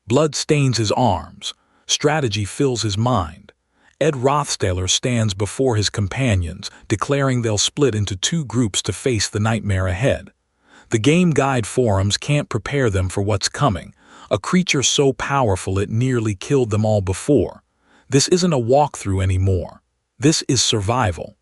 Blood stains his arms. Strategy fills his mind. Ed Rothstaylor stands before his companions, declaring they'll split into two groups to face the nightmare ahead. The game guide forums can't prepare them for what's coming, a creature so powerful it nearly killed them all before. This isn't a walkthrough anymore. This is survival.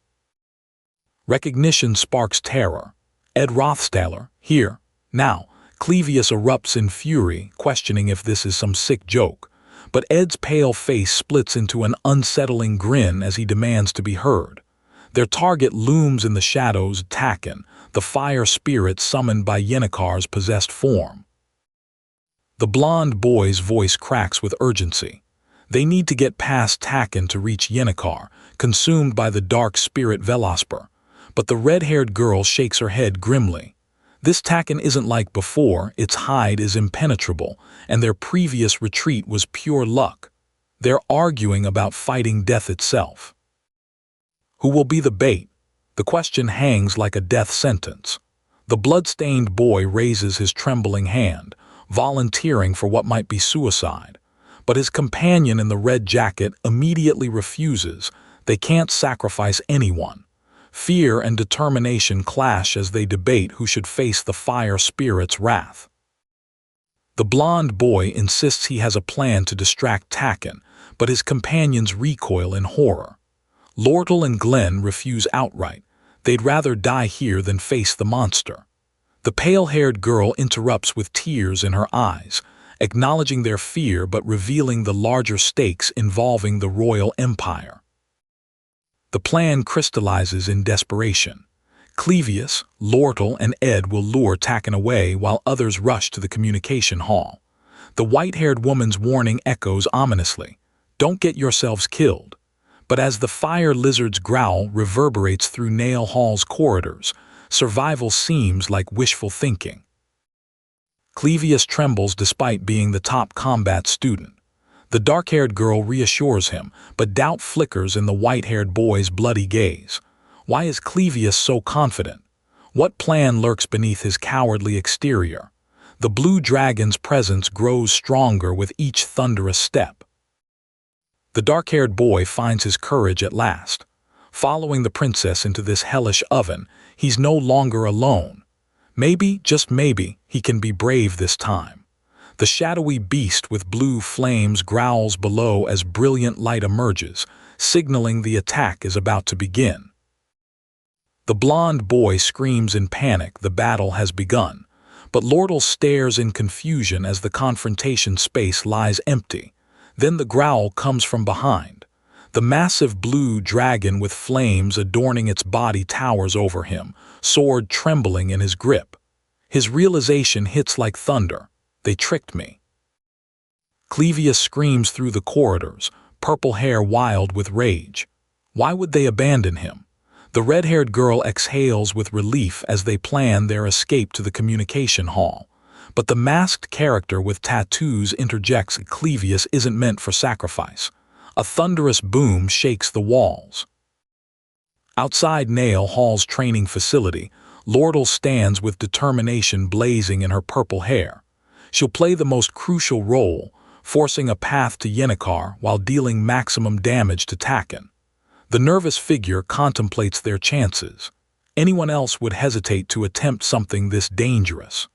Recognition sparks terror. Ed Rothstaylor, here, now. Clevius erupts in fury, questioning if this is some sick joke. But Ed's pale face splits into an unsettling grin as he demands to be heard. Their target looms in the shadows, Takan, the fire spirit summoned by Yennekar's possessed form. The blonde boy's voice cracks with urgency. They need to get past Takan to reach Yennekar, consumed by the dark spirit Velosper. But the red-haired girl shakes her head grimly. This Takan isn't like before, its hide is impenetrable, and their previous retreat was pure luck. They're arguing about fighting death itself. Who will be the bait? The question hangs like a death sentence. The blood-stained boy raises his trembling hand, volunteering for what might be suicide. But his companion in the red jacket immediately refuses. They can't sacrifice anyone. Fear and determination clash as they debate who should face the fire spirit's wrath. The blonde boy insists he has a plan to distract Takan, but his companions recoil in horror. Lortel and Glenn refuse outright. They'd rather die here than face the monster. The pale-haired girl interrupts with tears in her eyes, acknowledging their fear but revealing the larger stakes involving the royal empire. The plan crystallizes in desperation. Clevius, Lortel, and Ed will lure Takan away while others rush to the communication hall. The white-haired woman's warning echoes ominously. Don't get yourselves killed. But as the fire lizard's growl reverberates through Nail Hall's corridors, survival seems like wishful thinking. Clevius trembles despite being the top combat student. The dark-haired girl reassures him, but doubt flickers in the white-haired boy's bloody gaze. Why is Clevius so confident? What plan lurks beneath his cowardly exterior? The blue dragon's presence grows stronger with each thunderous step. The dark-haired boy finds his courage at last. Following the princess into this hellish oven, he's no longer alone. Maybe, just maybe, he can be brave this time. The shadowy beast with blue flames growls below as brilliant light emerges, signaling the attack is about to begin. The blonde boy screams in panic the battle has begun, but Lortel stares in confusion as the confrontation space lies empty. Then the growl comes from behind. The massive blue dragon with flames adorning its body towers over him, sword trembling in his grip. His realization hits like thunder. They tricked me. Clevius screams through the corridors, purple hair wild with rage. Why would they abandon him? The red-haired girl exhales with relief as they plan their escape to the communication hall. But the masked character with tattoos interjects Clevius isn't meant for sacrifice. A thunderous boom shakes the walls. Outside Nail Hall's training facility, Lortel stands with determination blazing in her purple hair. She'll play the most crucial role, forcing a path to Yennekar while dealing maximum damage to Takan. The nervous figure contemplates their chances. Anyone else would hesitate to attempt something this dangerous.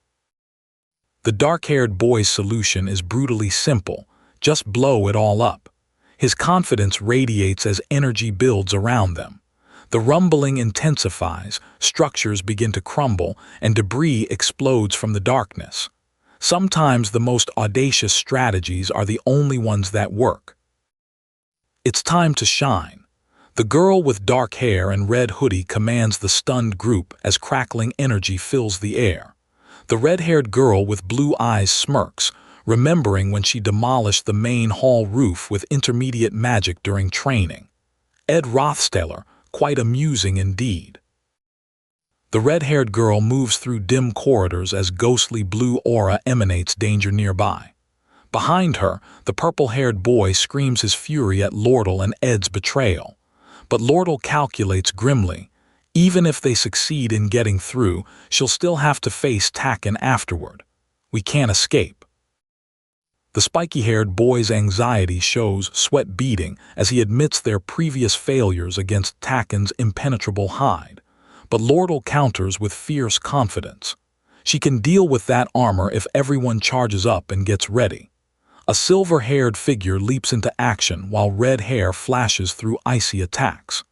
The dark-haired boy's solution is brutally simple. Just blow it all up. His confidence radiates as energy builds around them. The rumbling intensifies, structures begin to crumble, and debris explodes from the darkness. Sometimes the most audacious strategies are the only ones that work. It's time to shine. The girl with dark hair and red hoodie commands the stunned group as crackling energy fills the air. The red-haired girl with blue eyes smirks, remembering when she demolished the main hall roof with intermediate magic during training. Ed Rothstaylor, quite amusing indeed. The red-haired girl moves through dim corridors as ghostly blue aura emanates danger nearby. Behind her, the purple-haired boy screams his fury at Lortel and Ed's betrayal. But Lortel calculates grimly. Even if they succeed in getting through, she'll still have to face Takan afterward. We can't escape. The spiky-haired boy's anxiety shows, sweat beading, as he admits their previous failures against Takan's impenetrable hide. But Lortel counters with fierce confidence. She can deal with that armor if everyone charges up and gets ready. A silver-haired figure leaps into action while red hair flashes through icy attacks.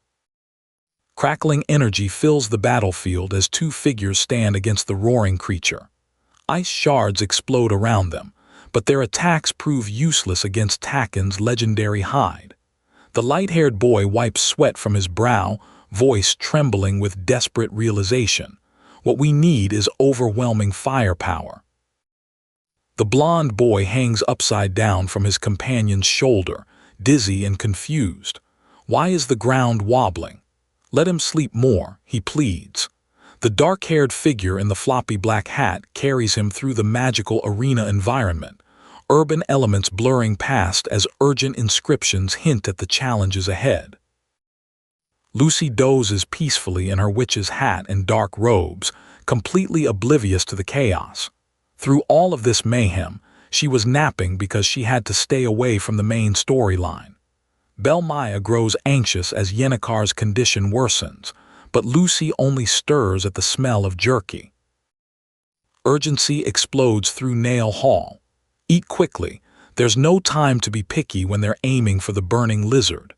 Crackling energy fills the battlefield as two figures stand against the roaring creature. Ice shards explode around them, but their attacks prove useless against Takan's legendary hide. The light-haired boy wipes sweat from his brow, voice trembling with desperate realization. What we need is overwhelming firepower. The blond boy hangs upside down from his companion's shoulder, dizzy and confused. Why is the ground wobbling? Let him sleep more, he pleads. The dark-haired figure in the floppy black hat carries him through the magical arena environment, urban elements blurring past as urgent inscriptions hint at the challenges ahead. Lucy dozes peacefully in her witch's hat and dark robes, completely oblivious to the chaos. Through all of this mayhem, she was napping because she had to stay away from the main storyline. Belmaya grows anxious as Yennekar's condition worsens, but Lucy only stirs at the smell of jerky. Urgency explodes through Nail Hall. Eat quickly. There's no time to be picky when they're aiming for the burning lizard.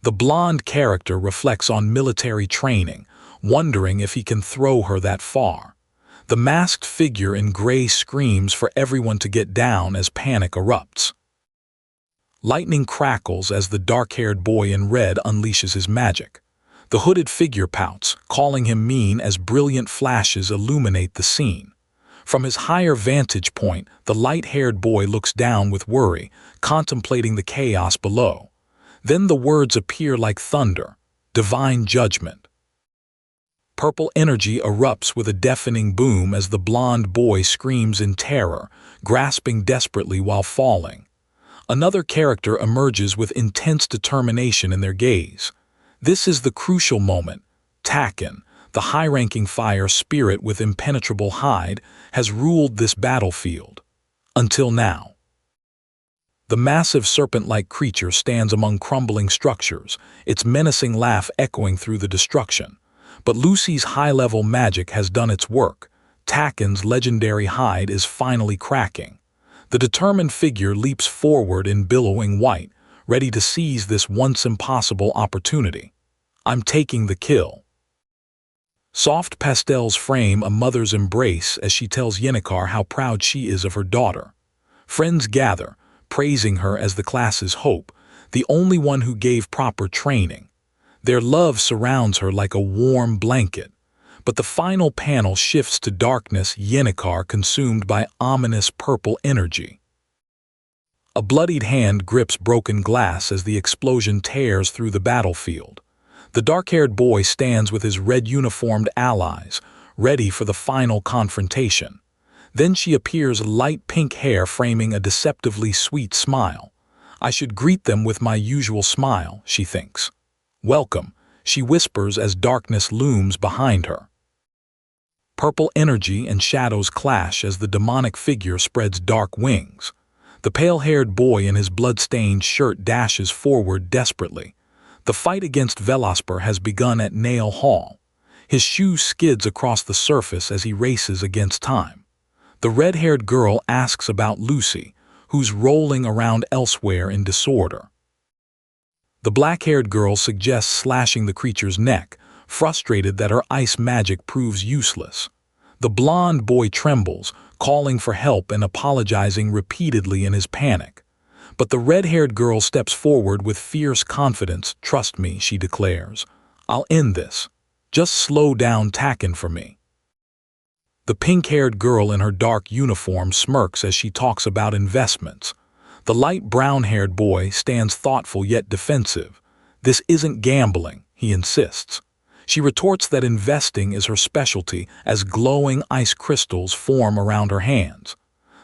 The blonde character reflects on military training, wondering if he can throw her that far. The masked figure in gray screams for everyone to get down as panic erupts. Lightning crackles as the dark-haired boy in red unleashes his magic. The hooded figure pouts, calling him mean as brilliant flashes illuminate the scene. From his higher vantage point, the light-haired boy looks down with worry, contemplating the chaos below. Then the words appear like thunder, divine judgment. Purple energy erupts with a deafening boom as the blond boy screams in terror, grasping desperately while falling. Another character emerges with intense determination in their gaze. This is the crucial moment. Takan, the high-ranking fire spirit with impenetrable hide, has ruled this battlefield. Until now. The massive serpent-like creature stands among crumbling structures, its menacing laugh echoing through the destruction. But Lucy's high-level magic has done its work. Takan's legendary hide is finally cracking. The determined figure leaps forward in billowing white, ready to seize this once-impossible opportunity. I'm taking the kill. Soft pastels frame a mother's embrace as she tells Yennekar how proud she is of her daughter. Friends gather, praising her as the class's hope, the only one who gave proper training. Their love surrounds her like a warm blanket. But the final panel shifts to darkness, Yennekar consumed by ominous purple energy. A bloodied hand grips broken glass as the explosion tears through the battlefield. The dark-haired boy stands with his red-uniformed allies, ready for the final confrontation. Then she appears, light pink hair framing a deceptively sweet smile. I should greet them with my usual smile, she thinks. Welcome, she whispers as darkness looms behind her. Purple energy and shadows clash as the demonic figure spreads dark wings. The pale-haired boy in his blood-stained shirt dashes forward desperately. The fight against Velosper has begun at Nail Hall. His shoe skids across the surface as he races against time. The red-haired girl asks about Lucy, who's rolling around elsewhere in disorder. The black-haired girl suggests slashing the creature's neck, frustrated that her ice magic proves useless. The blond boy trembles, calling for help and apologizing repeatedly in his panic. But the red-haired girl steps forward with fierce confidence. Trust me, she declares. I'll end this. Just slow down Takan for me. The pink-haired girl in her dark uniform smirks as she talks about investments. The light brown-haired boy stands thoughtful yet defensive. This isn't gambling, he insists. She retorts that investing is her specialty as glowing ice crystals form around her hands.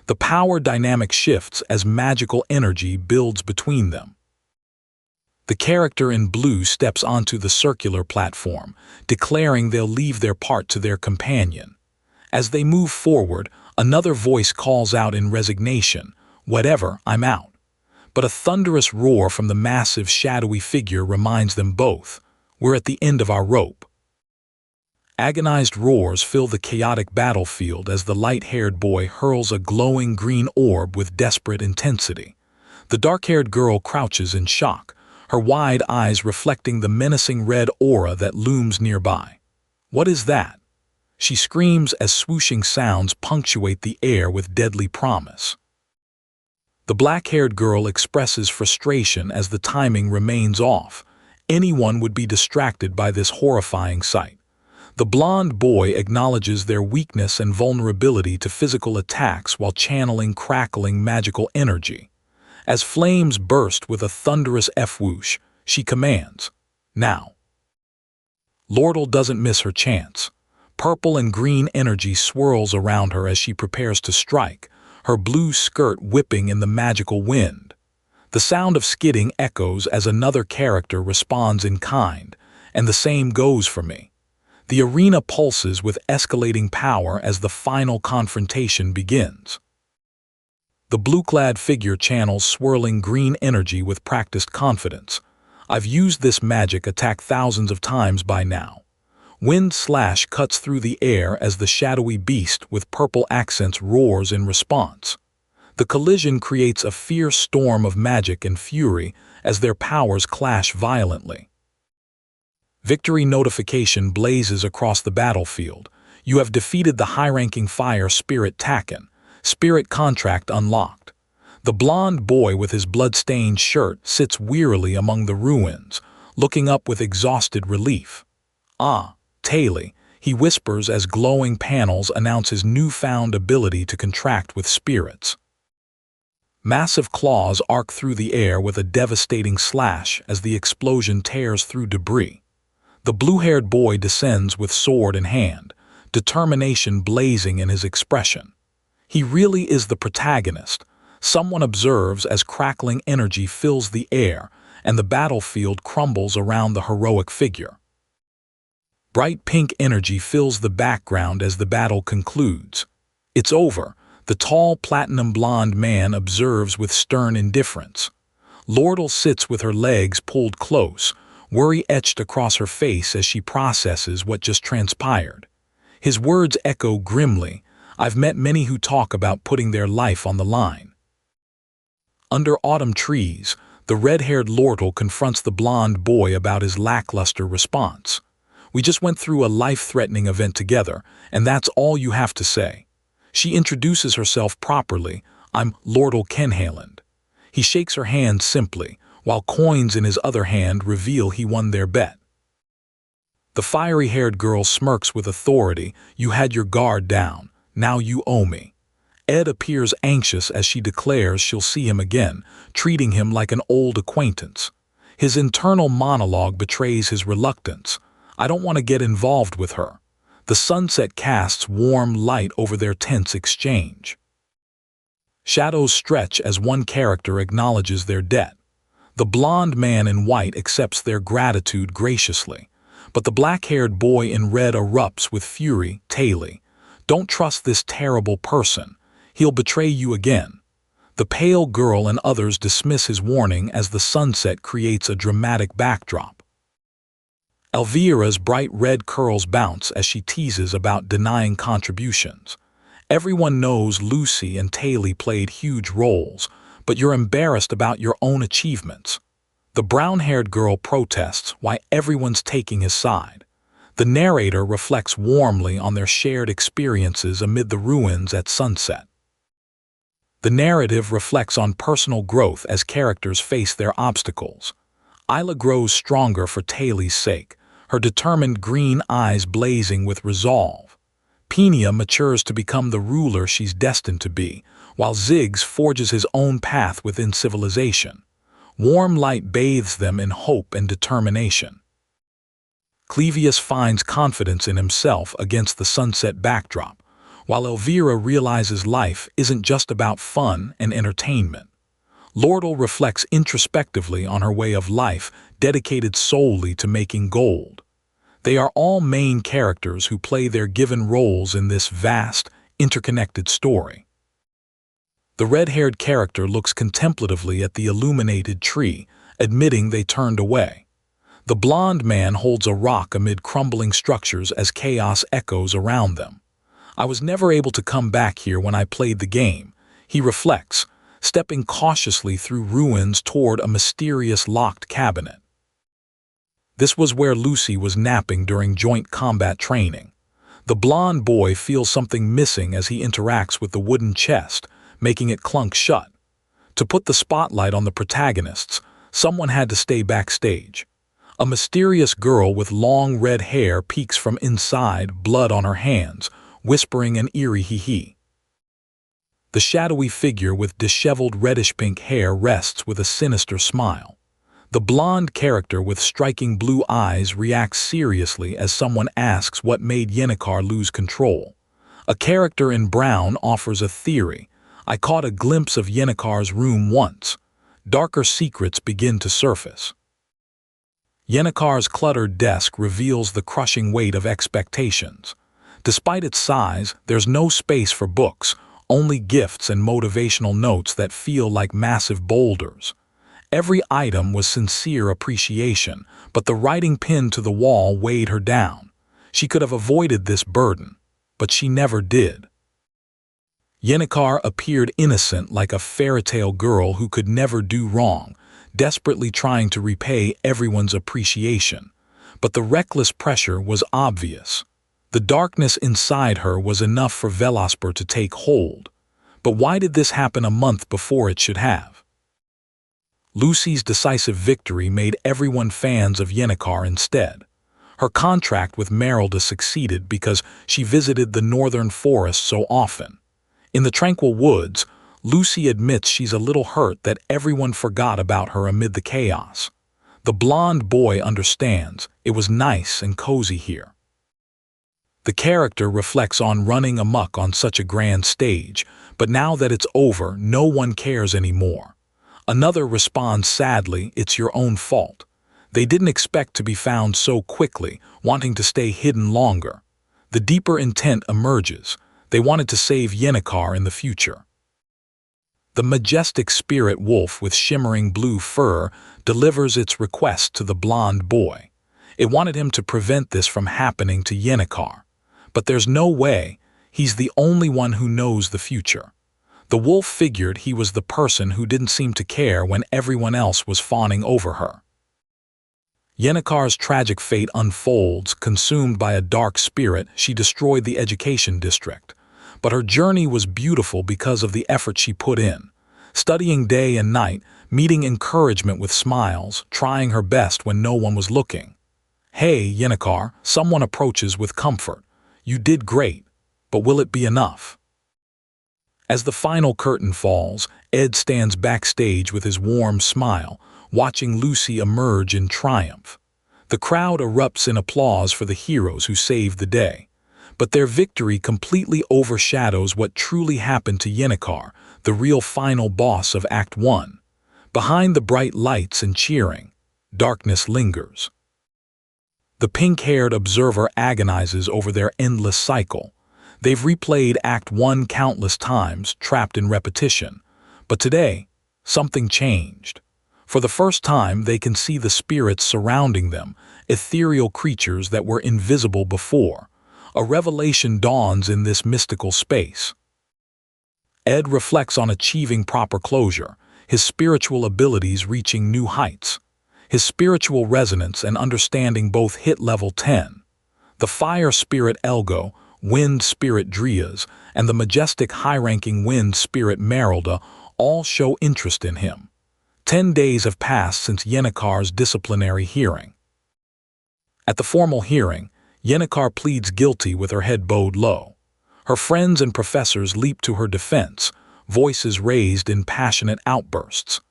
The power dynamic shifts as magical energy builds between them. The character in blue steps onto the circular platform, declaring they'll leave their part to their companion. As they move forward, another voice calls out in resignation, Whatever, I'm out. But a thunderous roar from the massive, shadowy figure reminds them both. We're at the end of our rope. Agonized roars fill the chaotic battlefield as the light-haired boy hurls a glowing green orb with desperate intensity. The dark-haired girl crouches in shock, her wide eyes reflecting the menacing red aura that looms nearby. What is that? She screams as swooshing sounds punctuate the air with deadly promise. The black-haired girl expresses frustration as the timing remains off. Anyone would be distracted by this horrifying sight. The blonde boy acknowledges their weakness and vulnerability to physical attacks while channeling crackling magical energy. As flames burst with a thunderous F-whoosh, she commands, "Now." Lortel doesn't miss her chance. Purple and green energy swirls around her as she prepares to strike, her blue skirt whipping in the magical wind. The sound of skidding echoes as another character responds in kind, and the same goes for me. The arena pulses with escalating power as the final confrontation begins. The blue-clad figure channels swirling green energy with practiced confidence. I've used this magic attack thousands of times by now. Wind slash cuts through the air as the shadowy beast with purple accents roars in response. The collision creates a fierce storm of magic and fury as their powers clash violently. Victory notification blazes across the battlefield. You have defeated the high-ranking fire spirit Takan. Spirit contract unlocked. The blonde boy with his blood-stained shirt sits wearily among the ruins, looking up with exhausted relief. "Ah, Taylor," he whispers as glowing panels announce his newfound ability to contract with spirits. Massive claws arc through the air with a devastating slash as the explosion tears through debris. The blue-haired boy descends with sword in hand, determination blazing in his expression. He really is the protagonist. Someone observes as crackling energy fills the air and the battlefield crumbles around the heroic figure. Bright pink energy fills the background as the battle concludes. It's over, the tall platinum blonde man observes with stern indifference. Lortel sits with her legs pulled close, worry etched across her face as she processes what just transpired. His words echo grimly. I've met many who talk about putting their life on the line. Under autumn trees, the red-haired Lortel confronts the blonde boy about his lackluster response. We just went through a life-threatening event together, and that's all you have to say. She introduces herself properly. I'm Lortel Kenhaland. He shakes her hand simply, while coins in his other hand reveal he won their bet. The fiery-haired girl smirks with authority. You had your guard down. Now you owe me. Ed appears anxious as she declares she'll see him again, treating him like an old acquaintance. His internal monologue betrays his reluctance. I don't want to get involved with her. The sunset casts warm light over their tense exchange. Shadows stretch as one character acknowledges their debt. The blonde man in white accepts their gratitude graciously, but the black-haired boy in red erupts with fury. Taylor, don't trust this terrible person. He'll betray you again. The pale girl and others dismiss his warning as the sunset creates a dramatic backdrop. Elvira's bright red curls bounce as she teases about denying contributions. Everyone knows Lucy and Taylor played huge roles, but you're embarrassed about your own achievements. The brown-haired girl protests why everyone's taking his side. The narrator reflects warmly on their shared experiences amid the ruins at sunset. The narrative reflects on personal growth as characters face their obstacles. Isla grows stronger for Taylor's sake, her determined green eyes blazing with resolve. Penia matures to become the ruler she's destined to be, while Ziggs forges his own path within civilization. Warm light bathes them in hope and determination. Clevius finds confidence in himself against the sunset backdrop, while Elvira realizes life isn't just about fun and entertainment. Lortel reflects introspectively on her way of life dedicated solely to making gold. They are all main characters who play their given roles in this vast, interconnected story. The red-haired character looks contemplatively at the illuminated tree, admitting they turned away. The blond man holds a rock amid crumbling structures as chaos echoes around them. I was never able to come back here when I played the game, he reflects, stepping cautiously through ruins toward a mysterious locked cabinet. This was where Lucy was napping during joint combat training. The blond boy feels something missing as he interacts with the wooden chest, making it clunk shut. To put the spotlight on the protagonists, someone had to stay backstage. A mysterious girl with long red hair peeks from inside, blood on her hands, whispering an eerie hee-hee. The shadowy figure with disheveled reddish-pink hair rests with a sinister smile. The blonde character with striking blue eyes reacts seriously as someone asks what made Yennekar lose control. A character in brown offers a theory. I caught a glimpse of Yennekar's room once. Darker secrets begin to surface. Yennekar's cluttered desk reveals the crushing weight of expectations. Despite its size, there's no space for books, only gifts and motivational notes that feel like massive boulders. Every item was sincere appreciation, but the writing pinned to the wall weighed her down. She could have avoided this burden, but she never did. Yennekar appeared innocent, like a fairy-tale girl who could never do wrong, desperately trying to repay everyone's appreciation. But the reckless pressure was obvious. The darkness inside her was enough for Velosper to take hold. But why did this happen a month before it should have? Lucy's decisive victory made everyone fans of Yennekar instead. Her contract with Merelda succeeded because she visited the northern forest so often. In the tranquil woods, Lucy admits she's a little hurt that everyone forgot about her amid the chaos. The blond boy understands. It was nice and cozy here. The character reflects on running amok on such a grand stage, but now that it's over, no one cares anymore. Another responds sadly, it's your own fault. They didn't expect to be found so quickly, wanting to stay hidden longer. The deeper intent emerges. They wanted to save Yennekar in the future. The majestic spirit wolf with shimmering blue fur delivers its request to the blond boy. It wanted him to prevent this from happening to Yennekar. But there's no way. He's the only one who knows the future. The wolf figured he was the person who didn't seem to care when everyone else was fawning over her. Yennekar's tragic fate unfolds. Consumed by a dark spirit, she destroyed the education district. But her journey was beautiful because of the effort she put in. Studying day and night, meeting encouragement with smiles, trying her best when no one was looking. Hey, Yennekar, someone approaches with comfort. You did great, but will it be enough? As the final curtain falls, Ed stands backstage with his warm smile, watching Lucy emerge in triumph. The crowd erupts in applause for the heroes who saved the day. But their victory completely overshadows what truly happened to Yennekar, the real final boss of Act 1. Behind the bright lights and cheering, darkness lingers. The pink-haired observer agonizes over their endless cycle. They've replayed Act 1 countless times, trapped in repetition. But today, something changed. For the first time, they can see the spirits surrounding them, ethereal creatures that were invisible before. A revelation dawns in this mystical space. Ed reflects on achieving proper closure, his spiritual abilities reaching new heights. His spiritual resonance and understanding both hit level 10. The fire spirit Elgo, wind spirit Drias, and the majestic high-ranking wind spirit Merelda all show interest in him. 10 days have passed since Yennekar's disciplinary hearing. At the formal hearing, Yennekar pleads guilty with her head bowed low. Her friends and professors leap to her defense, voices raised in passionate outbursts.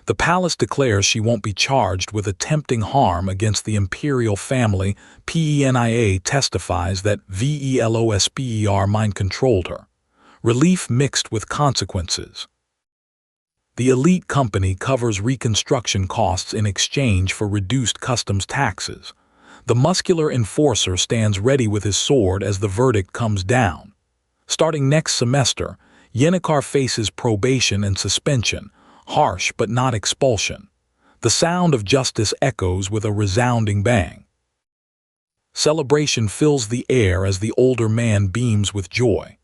The palace declares she won't be charged with attempting harm against the imperial family. PENIA testifies that VELOSPER mind-controlled her. Relief mixed with consequences. The elite company covers reconstruction costs in exchange for reduced customs taxes. The muscular enforcer stands ready with his sword as the verdict comes down. Starting next semester, Yennekar faces probation and suspension, harsh but not expulsion. The sound of justice echoes with a resounding bang. Celebration fills the air as the older man beams with joy.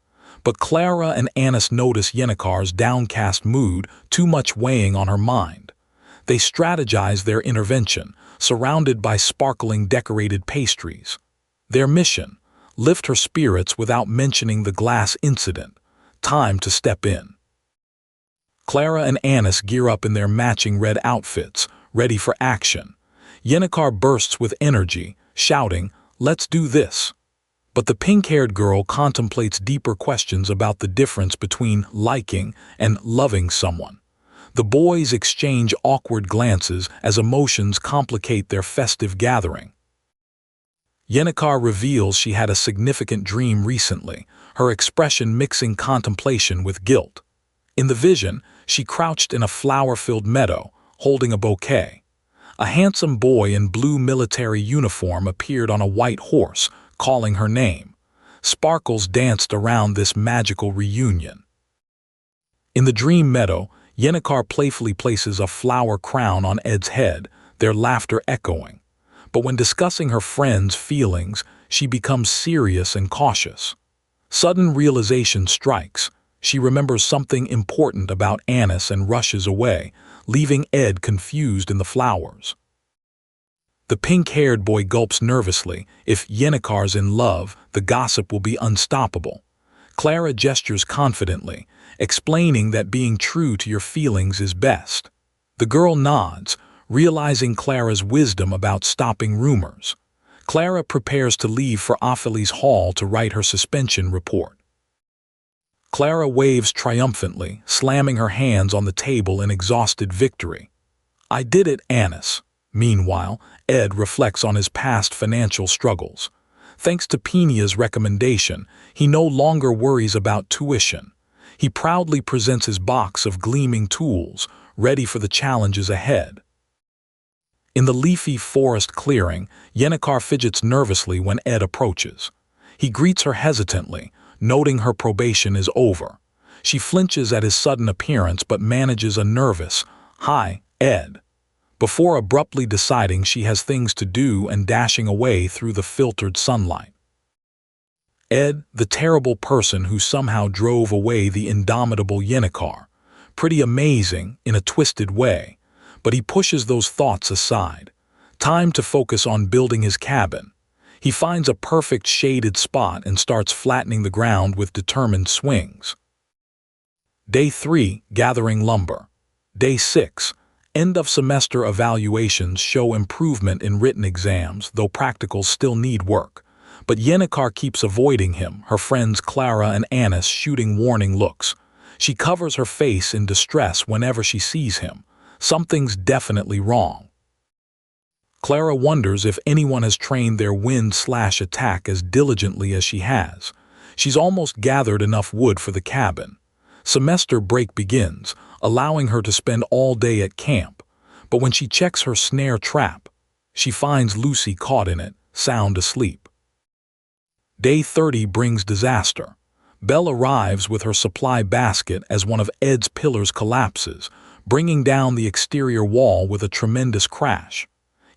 But Clara and Amidst notice Yennekar's downcast mood, too much weighing on her mind. They strategize their intervention, surrounded by sparkling decorated pastries. Their mission: lift her spirits without mentioning the glass incident. Time to step in. Clara and Amidst gear up in their matching red outfits, ready for action. Yennekar bursts with energy, shouting, "Let's do this!" But the pink-haired girl contemplates deeper questions about the difference between liking and loving someone. The boys exchange awkward glances as emotions complicate their festive gathering. Yennekar reveals she had a significant dream recently, her expression mixing contemplation with guilt. In the vision, she crouched in a flower-filled meadow, holding a bouquet. A handsome boy in blue military uniform appeared on a white horse, calling her name. Sparkles danced around this magical reunion. In the dream meadow, Yennekar playfully places a flower crown on Ed's head, their laughter echoing. But when discussing her friend's feelings, she becomes serious and cautious. Sudden realization strikes. She remembers something important about Amidst and rushes away, leaving Ed confused in the flowers. The pink-haired boy gulps nervously. If Yennekar's in love, the gossip will be unstoppable. Clara gestures confidently, explaining that being true to your feelings is best. The girl nods, realizing Clara's wisdom about stopping rumors. Clara prepares to leave for Ophelie's hall to write her suspension report. Clara waves triumphantly, slamming her hands on the table in exhausted victory. "I did it, Amidst." Meanwhile, Ed reflects on his past financial struggles. Thanks to Penia's recommendation, he no longer worries about tuition. He proudly presents his box of gleaming tools, ready for the challenges ahead. In the leafy forest clearing, Yennekar fidgets nervously when Ed approaches. He greets her hesitantly, noting her probation is over. She flinches at his sudden appearance but manages a nervous, "Hi, Ed," before abruptly deciding she has things to do and dashing away through the filtered sunlight. Ed, the terrible person who somehow drove away the indomitable Yennekar. Pretty amazing in a twisted way, but he pushes those thoughts aside. Time to focus on building his cabin. He finds a perfect shaded spot and starts flattening the ground with determined swings. Day 3, gathering lumber. Day 6, end of semester evaluations show improvement in written exams, though practicals still need work. But Yennekar keeps avoiding him, her friends Clara and Amidst shooting warning looks. She covers her face in distress whenever she sees him. Something's definitely wrong. Clara wonders if anyone has trained their wind/attack as diligently as she has. She's almost gathered enough wood for the cabin. Semester break begins, allowing her to spend all day at camp. But when she checks her snare trap, she finds Lucy caught in it, sound asleep. Day 30 brings disaster. Belle arrives with her supply basket as one of Ed's pillars collapses, bringing down the exterior wall with a tremendous crash.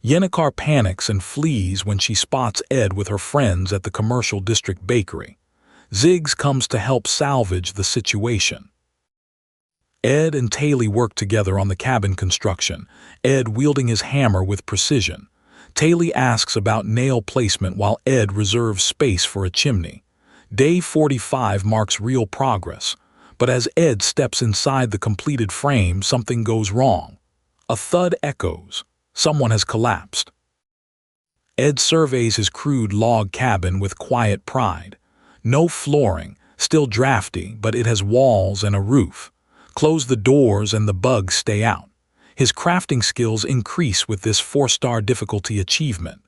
Yennekar panics and flees when she spots Ed with her friends at the Commercial District Bakery. Ziggs comes to help salvage the situation. Ed and Taylor work together on the cabin construction, Ed wielding his hammer with precision. Taylor asks about nail placement while Ed reserves space for a chimney. Day 45 marks real progress, but as Ed steps inside the completed frame, something goes wrong. A thud echoes. Someone has collapsed. Ed surveys his crude log cabin with quiet pride. No flooring, still drafty, but it has walls and a roof. Close the doors and the bugs stay out. His crafting skills increase with this 4-star difficulty achievement.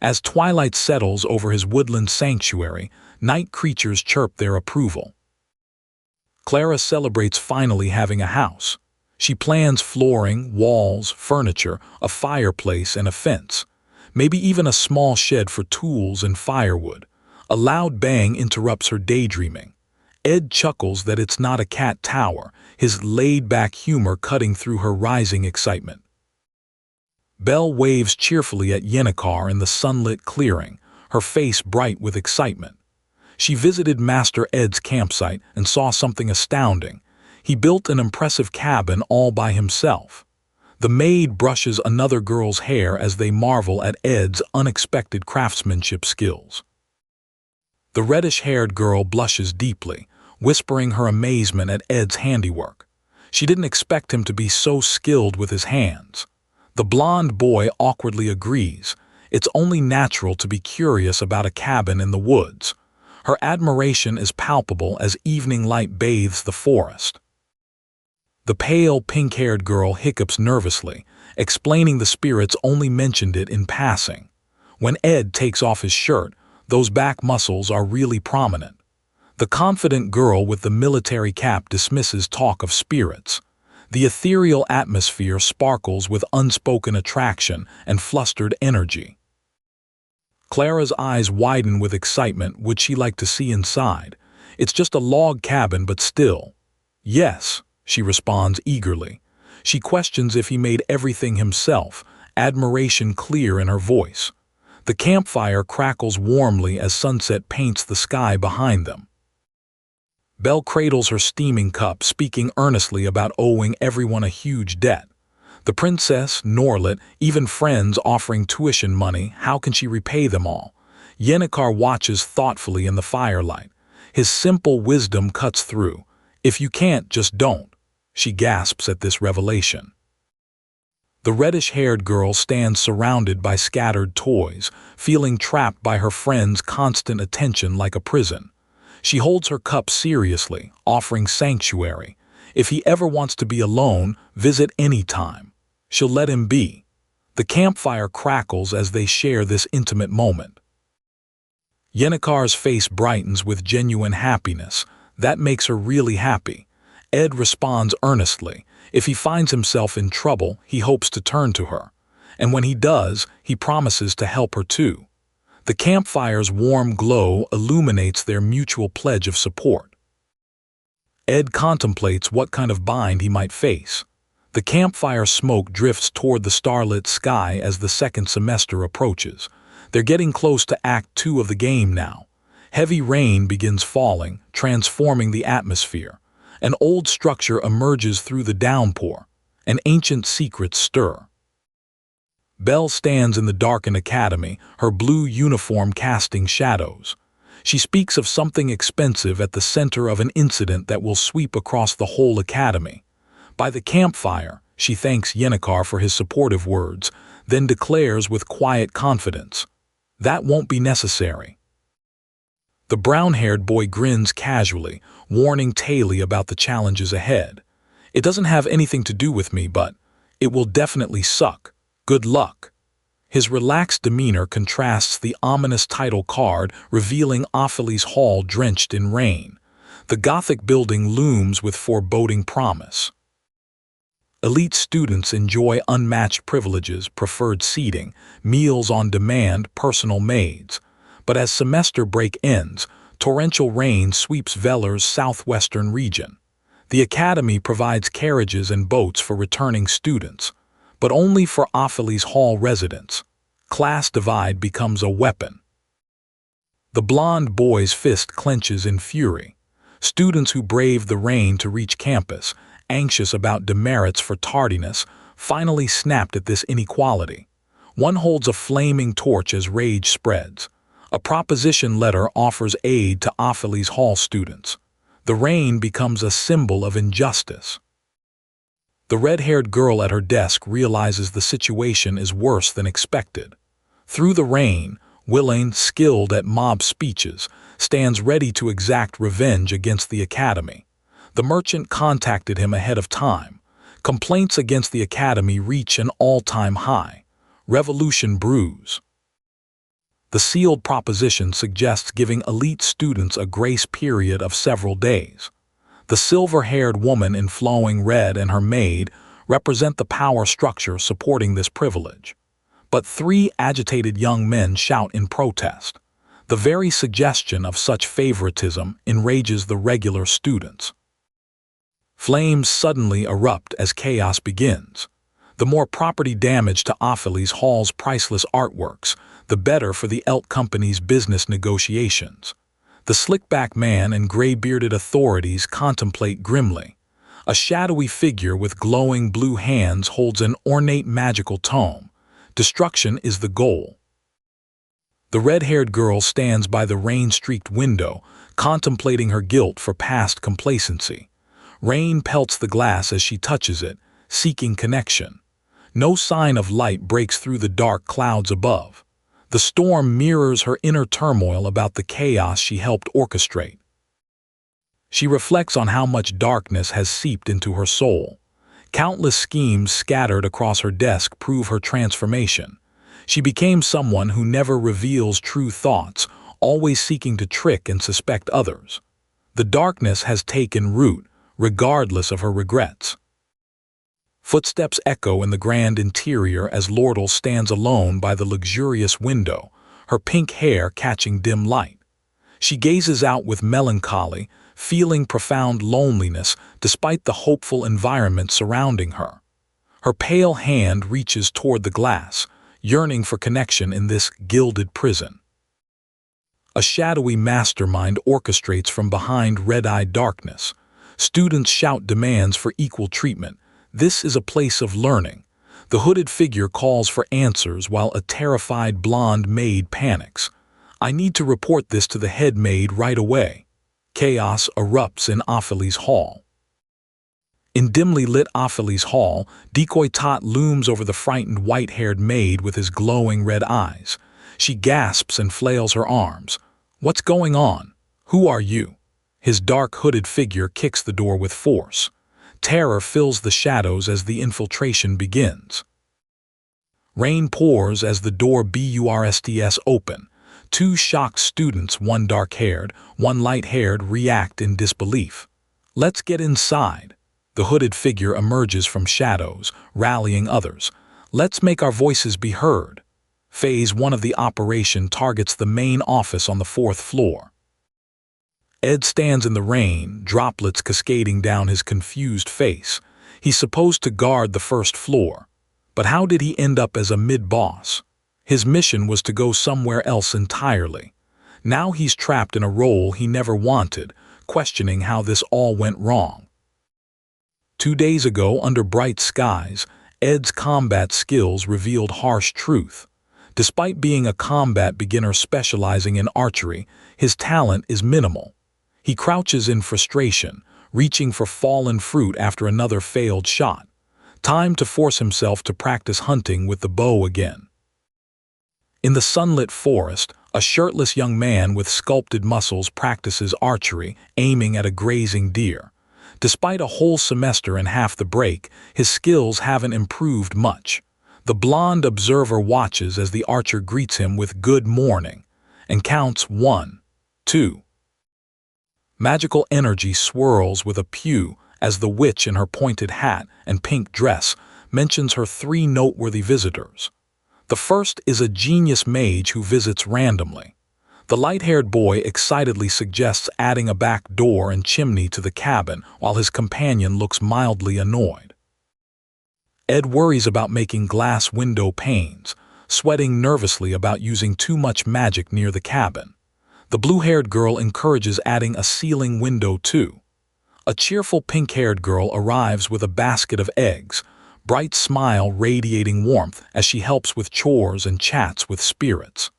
As twilight settles over his woodland sanctuary, night creatures chirp their approval. Clara celebrates finally having a house. She plans flooring, walls, furniture, a fireplace, and a fence. Maybe even a small shed for tools and firewood. A loud bang interrupts her daydreaming. Ed chuckles that it's not a cat tower, his laid-back humor cutting through her rising excitement. Belle waves cheerfully at Yennekar in the sunlit clearing, her face bright with excitement. She visited Master Ed's campsite and saw something astounding. He built an impressive cabin all by himself. The maid brushes another girl's hair as they marvel at Ed's unexpected craftsmanship skills. The reddish-haired girl blushes deeply, whispering her amazement at Ed's handiwork. She didn't expect him to be so skilled with his hands. The blonde boy awkwardly agrees. It's only natural to be curious about a cabin in the woods. Her admiration is palpable as evening light bathes the forest. The pale, pink-haired girl hiccups nervously, explaining the spirits only mentioned it in passing. When Ed takes off his shirt, those back muscles are really prominent. The confident girl with the military cap dismisses talk of spirits. The ethereal atmosphere sparkles with unspoken attraction and flustered energy. Clara's eyes widen with excitement. Would she like to see inside? It's just a log cabin, but still. Yes, she responds eagerly. She questions if he made everything himself, admiration clear in her voice. The campfire crackles warmly as sunset paints the sky behind them. Belle cradles her steaming cup, speaking earnestly about owing everyone a huge debt. The princess, Norlet, even friends offering tuition money, how can she repay them all? Yennekar watches thoughtfully in the firelight. His simple wisdom cuts through. If you can't, just don't. She gasps at this revelation. The reddish-haired girl stands surrounded by scattered toys, feeling trapped by her friend's constant attention like a prison. She holds her cup seriously, offering sanctuary. If he ever wants to be alone, visit any time. She'll let him be. The campfire crackles as they share this intimate moment. Yennekar's face brightens with genuine happiness. That makes her really happy. Ed responds earnestly. If he finds himself in trouble, he hopes to turn to her. And when he does, he promises to help her too. The campfire's warm glow illuminates their mutual pledge of support. Ed contemplates what kind of bind he might face. The campfire smoke drifts toward the starlit sky as the second semester approaches. They're getting close to Act 2 of the game now. Heavy rain begins falling, transforming the atmosphere. An old structure emerges through the downpour, and ancient secrets stir. Belle stands in the darkened academy, her blue uniform casting shadows. She speaks of something expensive at the center of an incident that will sweep across the whole academy. By the campfire, she thanks Yennekar for his supportive words, then declares with quiet confidence, "That won't be necessary." The brown-haired boy grins casually, warning Taylor about the challenges ahead. "It doesn't have anything to do with me, but it will definitely suck. Good luck." His relaxed demeanor contrasts the ominous title card revealing Opheles Hall drenched in rain. The Gothic building looms with foreboding promise. Elite students enjoy unmatched privileges, preferred seating, meals on demand, personal maids. But as semester break ends, torrential rain sweeps Velar's southwestern region. The academy provides carriages and boats for returning students, but only for Opheles Hall residents. Class divide becomes a weapon. The blonde boy's fist clenches in fury. Students who brave the rain to reach campus, anxious about demerits for tardiness, finally snapped at this inequality. One holds a flaming torch as rage spreads. A proposition letter offers aid to Opheles Hall students. The rain becomes a symbol of injustice. The red-haired girl at her desk realizes the situation is worse than expected. Through the rain, Willain, skilled at mob speeches, stands ready to exact revenge against the academy. The merchant contacted him ahead of time. Complaints against the academy reach an all-time high. Revolution brews. The sealed proposition suggests giving elite students a grace period of several days. The silver-haired woman in flowing red and her maid represent the power structure supporting this privilege. But three agitated young men shout in protest. The very suggestion of such favoritism enrages the regular students. Flames suddenly erupt as chaos begins. The more property damage to Opheles Hall's priceless artworks, the better for the Elt Company's business negotiations. The slick-back man and gray-bearded authorities contemplate grimly. A shadowy figure with glowing blue hands holds an ornate magical tome. Destruction is the goal. The red-haired girl stands by the rain-streaked window, contemplating her guilt for past complacency. Rain pelts the glass as she touches it, seeking connection. No sign of light breaks through the dark clouds above. The storm mirrors her inner turmoil about the chaos she helped orchestrate. She reflects on how much darkness has seeped into her soul. Countless schemes scattered across her desk prove her transformation. She became someone who never reveals true thoughts, always seeking to trick and suspect others. The darkness has taken root, regardless of her regrets. Footsteps echo in the grand interior as Lortel stands alone by the luxurious window, her pink hair catching dim light. She gazes out with melancholy, feeling profound loneliness despite the hopeful environment surrounding her. Her pale hand reaches toward the glass, yearning for connection in this gilded prison. A shadowy mastermind orchestrates from behind red-eyed darkness. Students shout demands for equal treatment. This is a place of learning. The hooded figure calls for answers while a terrified blonde maid panics. I need to report this to the head maid right away. Chaos erupts in Opheles Hall. In dimly lit Opheles Hall, Decoy Tot looms over the frightened white-haired maid with his glowing red eyes. She gasps and flails her arms. What's going on? Who are you? His dark hooded figure kicks the door with force. Terror fills the shadows as the infiltration begins. Rain pours as the door bursts open. Two shocked students, one dark-haired, one light-haired, react in disbelief. Let's get inside. The hooded figure emerges from shadows, rallying others. Let's make our voices be heard. Phase 1 of the operation targets the main office on the 4th floor. Ed stands in the rain, droplets cascading down his confused face. He's supposed to guard the 1st floor. But how did he end up as a mid-boss? His mission was to go somewhere else entirely. Now he's trapped in a role he never wanted, questioning how this all went wrong. 2 days ago, under bright skies, Ed's combat skills revealed harsh truth. Despite being a combat beginner specializing in archery, his talent is minimal. He crouches in frustration, reaching for fallen fruit after another failed shot. Time to force himself to practice hunting with the bow again. In the sunlit forest, a shirtless young man with sculpted muscles practices archery, aiming at a grazing deer. Despite a whole semester and half the break, his skills haven't improved much. The blonde observer watches as the archer greets him with "good morning" and counts 1, 2. Magical energy swirls with a pew as the witch in her pointed hat and pink dress mentions her 3 noteworthy visitors. The first is a genius mage who visits randomly. The light-haired boy excitedly suggests adding a back door and chimney to the cabin while his companion looks mildly annoyed. Ed worries about making glass window panes, sweating nervously about using too much magic near the cabin. The blue-haired girl encourages adding a ceiling window too. A cheerful pink-haired girl arrives with a basket of eggs, bright smile radiating warmth as she helps with chores and chats with spirits.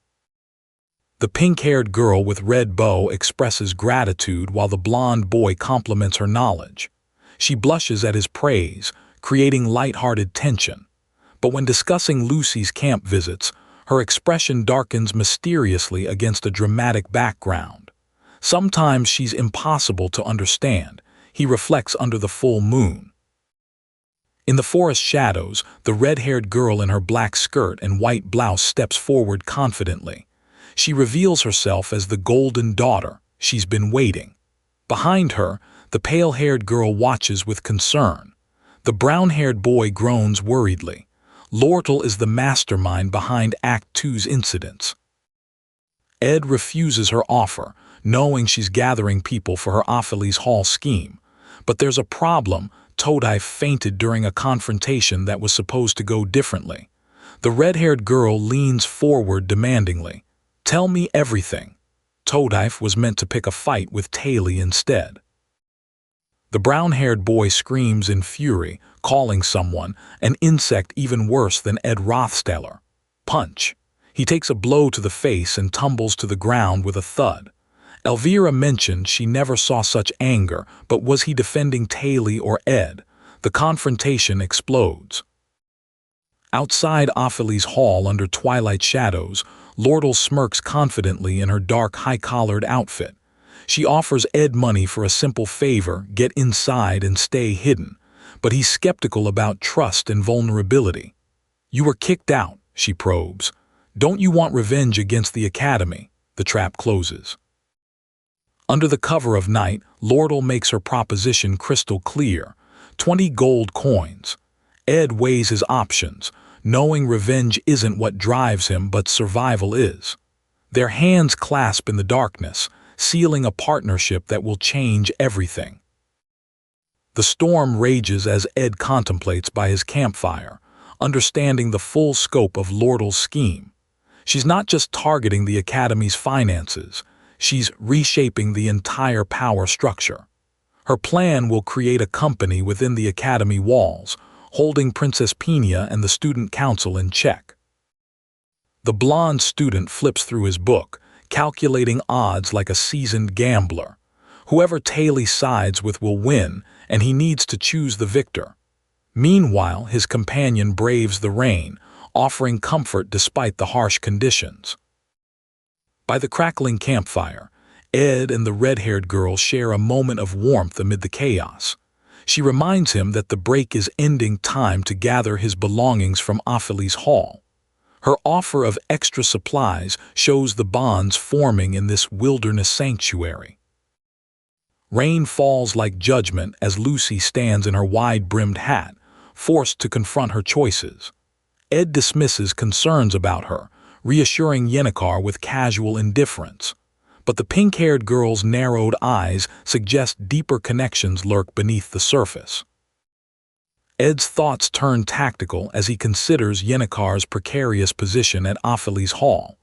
The pink-haired girl with red bow expresses gratitude while the blonde boy compliments her knowledge. She blushes at his praise, creating light-hearted tension. But when discussing Lucy's camp visits, her expression darkens mysteriously against a dramatic background. Sometimes she's impossible to understand, he reflects under the full moon. In the forest shadows, the red-haired girl in her black skirt and white blouse steps forward confidently. She reveals herself as the golden daughter she's been waiting. Behind her, the pale-haired girl watches with concern. The brown-haired boy groans worriedly. Lortel is the mastermind behind Act 2's incidents. Ed refuses her offer, knowing she's gathering people for her Opheles Hall scheme. But there's a problem. Todai fainted during a confrontation that was supposed to go differently. The red-haired girl leans forward demandingly. "Tell me everything." Todai was meant to pick a fight with Taylor instead. The brown-haired boy screams in fury, calling someone an insect even worse than Ed Rothstaylor. Punch. He takes a blow to the face and tumbles to the ground with a thud. Elvira mentioned she never saw such anger, but was he defending Taylor or Ed? The confrontation explodes. Outside Opheles Hall under twilight shadows, Lortel smirks confidently in her dark high-collared outfit. She offers Ed money for a simple favor, get inside and stay hidden, but he's skeptical about trust and vulnerability. "You were kicked out," she probes. "Don't you want revenge against the Academy?" The trap closes. Under the cover of night, Lortel makes her proposition crystal clear. 20 gold coins. Ed weighs his options, knowing revenge isn't what drives him but survival is. Their hands clasp in the darkness, sealing a partnership that will change everything. The storm rages as Ed contemplates by his campfire, understanding the full scope of Lortel's scheme. She's not just targeting the Academy's finances, she's reshaping the entire power structure. Her plan will create a company within the Academy walls, holding Princess Pina and the Student Council in check. The blonde student flips through his book, calculating odds like a seasoned gambler. Whoever Taylor sides with will win, and he needs to choose the victor. Meanwhile, his companion braves the rain, offering comfort despite the harsh conditions. By the crackling campfire, Ed and the red-haired girl share a moment of warmth amid the chaos. She reminds him that the break is ending time to gather his belongings from Opheles Hall. Her offer of extra supplies shows the bonds forming in this wilderness sanctuary. Rain falls like judgment as Lucy stands in her wide-brimmed hat, forced to confront her choices. Ed dismisses concerns about her, reassuring Yennekar with casual indifference. But the pink-haired girl's narrowed eyes suggest deeper connections lurk beneath the surface. Ed's thoughts turn tactical as he considers Yennekar's precarious position at Opheles Hall.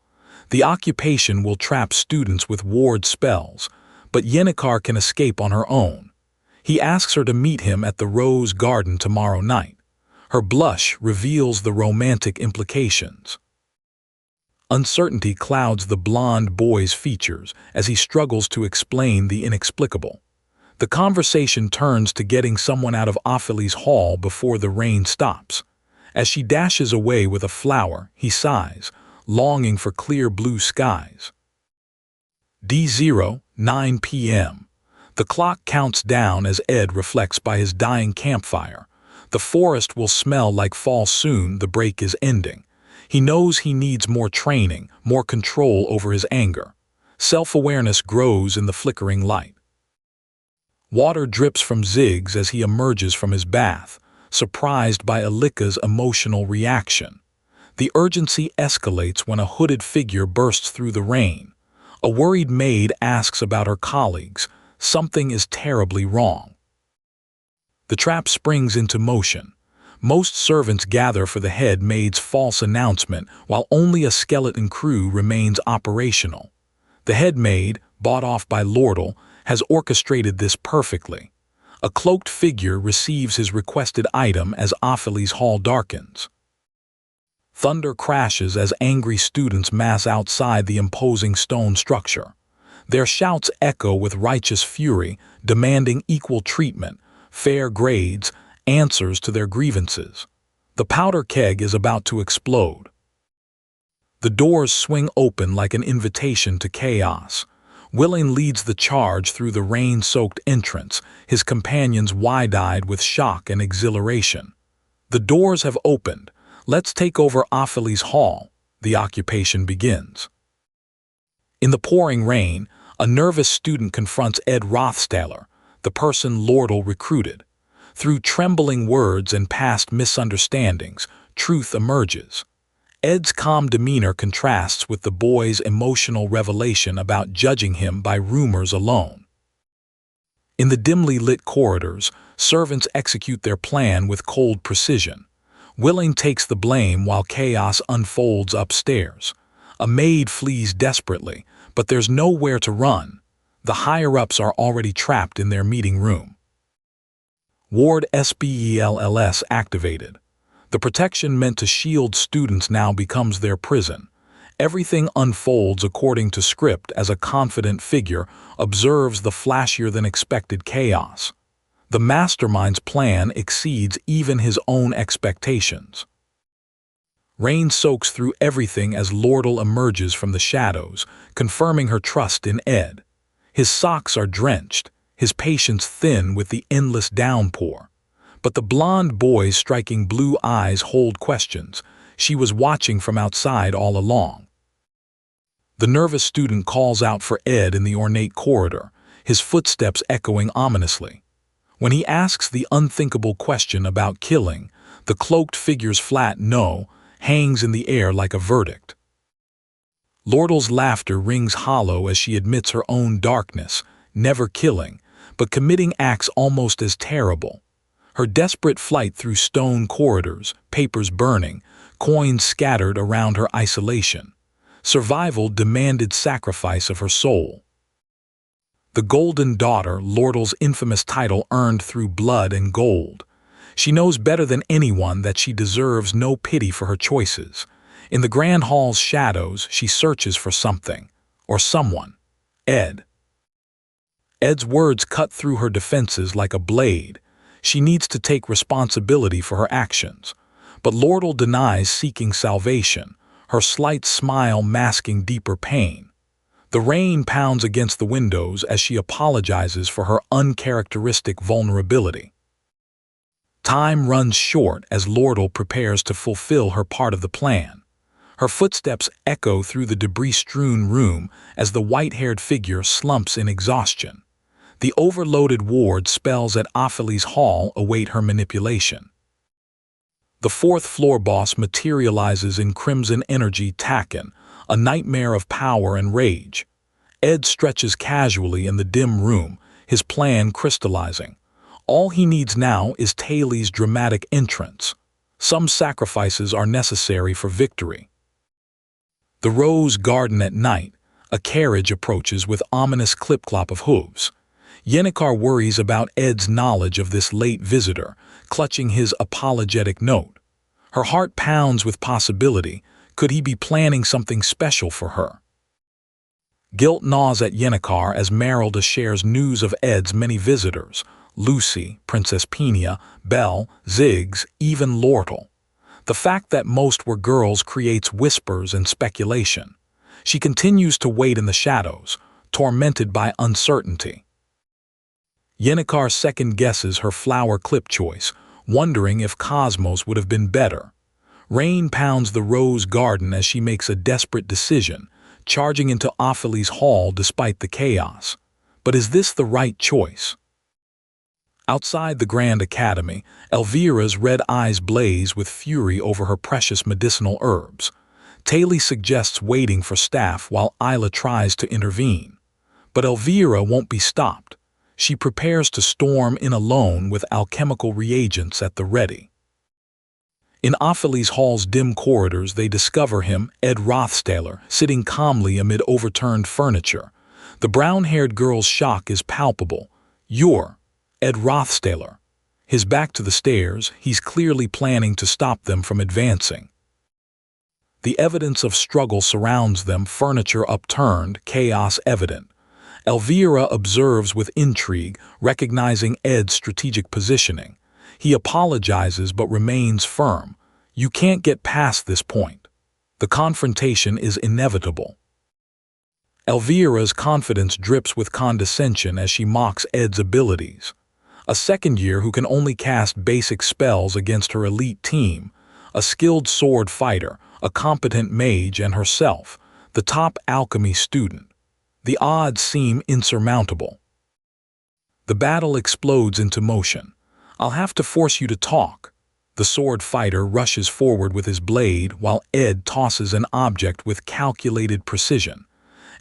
The occupation will trap students with ward spells, but Yennekar can escape on her own. He asks her to meet him at the Rose Garden tomorrow night. Her blush reveals the romantic implications. Uncertainty clouds the blonde boy's features as he struggles to explain the inexplicable. The conversation turns to getting someone out of Opheles Hall before the rain stops. As she dashes away with a flower, he sighs, longing for clear blue skies. D0, 9 p.m. The clock counts down as Ed reflects by his dying campfire. The forest will smell like fall soon, the break is ending. He knows he needs more training, more control over his anger. Self-awareness grows in the flickering light. Water drips from Ziggs as he emerges from his bath, surprised by Alika's emotional reaction. The urgency escalates when a hooded figure bursts through the rain. A worried maid asks about her colleagues. Something is terribly wrong. The trap springs into motion. Most servants gather for the head maid's false announcement, while only a skeleton crew remains operational. The head maid, bought off by Lortel, has orchestrated this perfectly. A cloaked figure receives his requested item as Opheles Hall darkens. Thunder crashes as angry students mass outside the imposing stone structure. Their shouts echo with righteous fury, demanding equal treatment, fair grades, answers to their grievances. The powder keg is about to explode. The doors swing open like an invitation to chaos. Willing leads the charge through the rain-soaked entrance, his companions wide-eyed with shock and exhilaration. The doors have opened. Let's take over Opheles Hall. The occupation begins. In the pouring rain, a nervous student confronts Ed Rothstaylor, the person Lortel recruited. Through trembling words and past misunderstandings, truth emerges. Ed's calm demeanor contrasts with the boy's emotional revelation about judging him by rumors alone. In the dimly lit corridors, servants execute their plan with cold precision. Willing takes the blame while chaos unfolds upstairs. A maid flees desperately, but there's nowhere to run. The higher-ups are already trapped in their meeting room. Ward SBELLS activated. The protection meant to shield students now becomes their prison. Everything unfolds according to script as a confident figure observes the flashier-than-expected chaos. The mastermind's plan exceeds even his own expectations. Rain soaks through everything as Lortel emerges from the shadows, confirming her trust in Ed. His socks are drenched, his patience thin with the endless downpour. But the blonde boy's striking blue eyes hold questions. She was watching from outside all along. The nervous student calls out for Ed in the ornate corridor, his footsteps echoing ominously. When he asks the unthinkable question about killing, the cloaked figure's flat no hangs in the air like a verdict. Lortel's laughter rings hollow as she admits her own darkness, never killing, but committing acts almost as terrible. Her desperate flight through stone corridors, papers burning, coins scattered around her isolation. Survival demanded sacrifice of her soul. The Golden Daughter, Lortel's infamous title earned through blood and gold. She knows better than anyone that she deserves no pity for her choices. In the Grand Hall's shadows, she searches for something, or someone. Ed. Ed's words cut through her defenses like a blade. She needs to take responsibility for her actions. But Lortel denies seeking salvation, her slight smile masking deeper pain. The rain pounds against the windows as she apologizes for her uncharacteristic vulnerability. Time runs short as Lortel prepares to fulfill her part of the plan. Her footsteps echo through the debris-strewn room as the white-haired figure slumps in exhaustion. The overloaded ward spells at Opheles Hall await her manipulation. The fourth-floor boss materializes in crimson energy Takan, a nightmare of power and rage. Ed stretches casually in the dim room, his plan crystallizing. All he needs now is Taylor's dramatic entrance. Some sacrifices are necessary for victory. The Rose Garden at night, a carriage approaches with ominous clip-clop of hooves. Yennekar worries about Ed's knowledge of this late visitor, clutching his apologetic note. Her heart pounds with possibility. Could he be planning something special for her? Guilt gnaws at Yennekar as Merylda shares news of Ed's many visitors: Lucy, Princess Peenia, Belle, Ziggs, even Lortel. The fact that most were girls creates whispers and speculation. She continues to wait in the shadows, tormented by uncertainty. Yennekar second-guesses her flower clip choice, wondering if Cosmos would have been better. Rain pounds the Rose Garden as she makes a desperate decision, charging into Opheles Hall despite the chaos. But is this the right choice? Outside the Grand Academy, Elvira's red eyes blaze with fury over her precious medicinal herbs. Taylor suggests waiting for staff while Isla tries to intervene. But Elvira won't be stopped. She prepares to storm in alone with alchemical reagents at the ready. In Opheles Hall's dim corridors, they discover him, Ed Rothstaylor, sitting calmly amid overturned furniture. The brown-haired girl's shock is palpable. "You're Ed Rothstaylor." His back to the stairs, he's clearly planning to stop them from advancing. The evidence of struggle surrounds them, furniture upturned, chaos evident. Elvira observes with intrigue, recognizing Ed's strategic positioning. He apologizes but remains firm. You can't get past this point. The confrontation is inevitable. Elvira's confidence drips with condescension as she mocks Ed's abilities. A second year who can only cast basic spells against her elite team, a skilled sword fighter, a competent mage, and herself, the top alchemy student. The odds seem insurmountable. The battle explodes into motion. "I'll have to force you to talk." The sword fighter rushes forward with his blade while Ed tosses an object with calculated precision.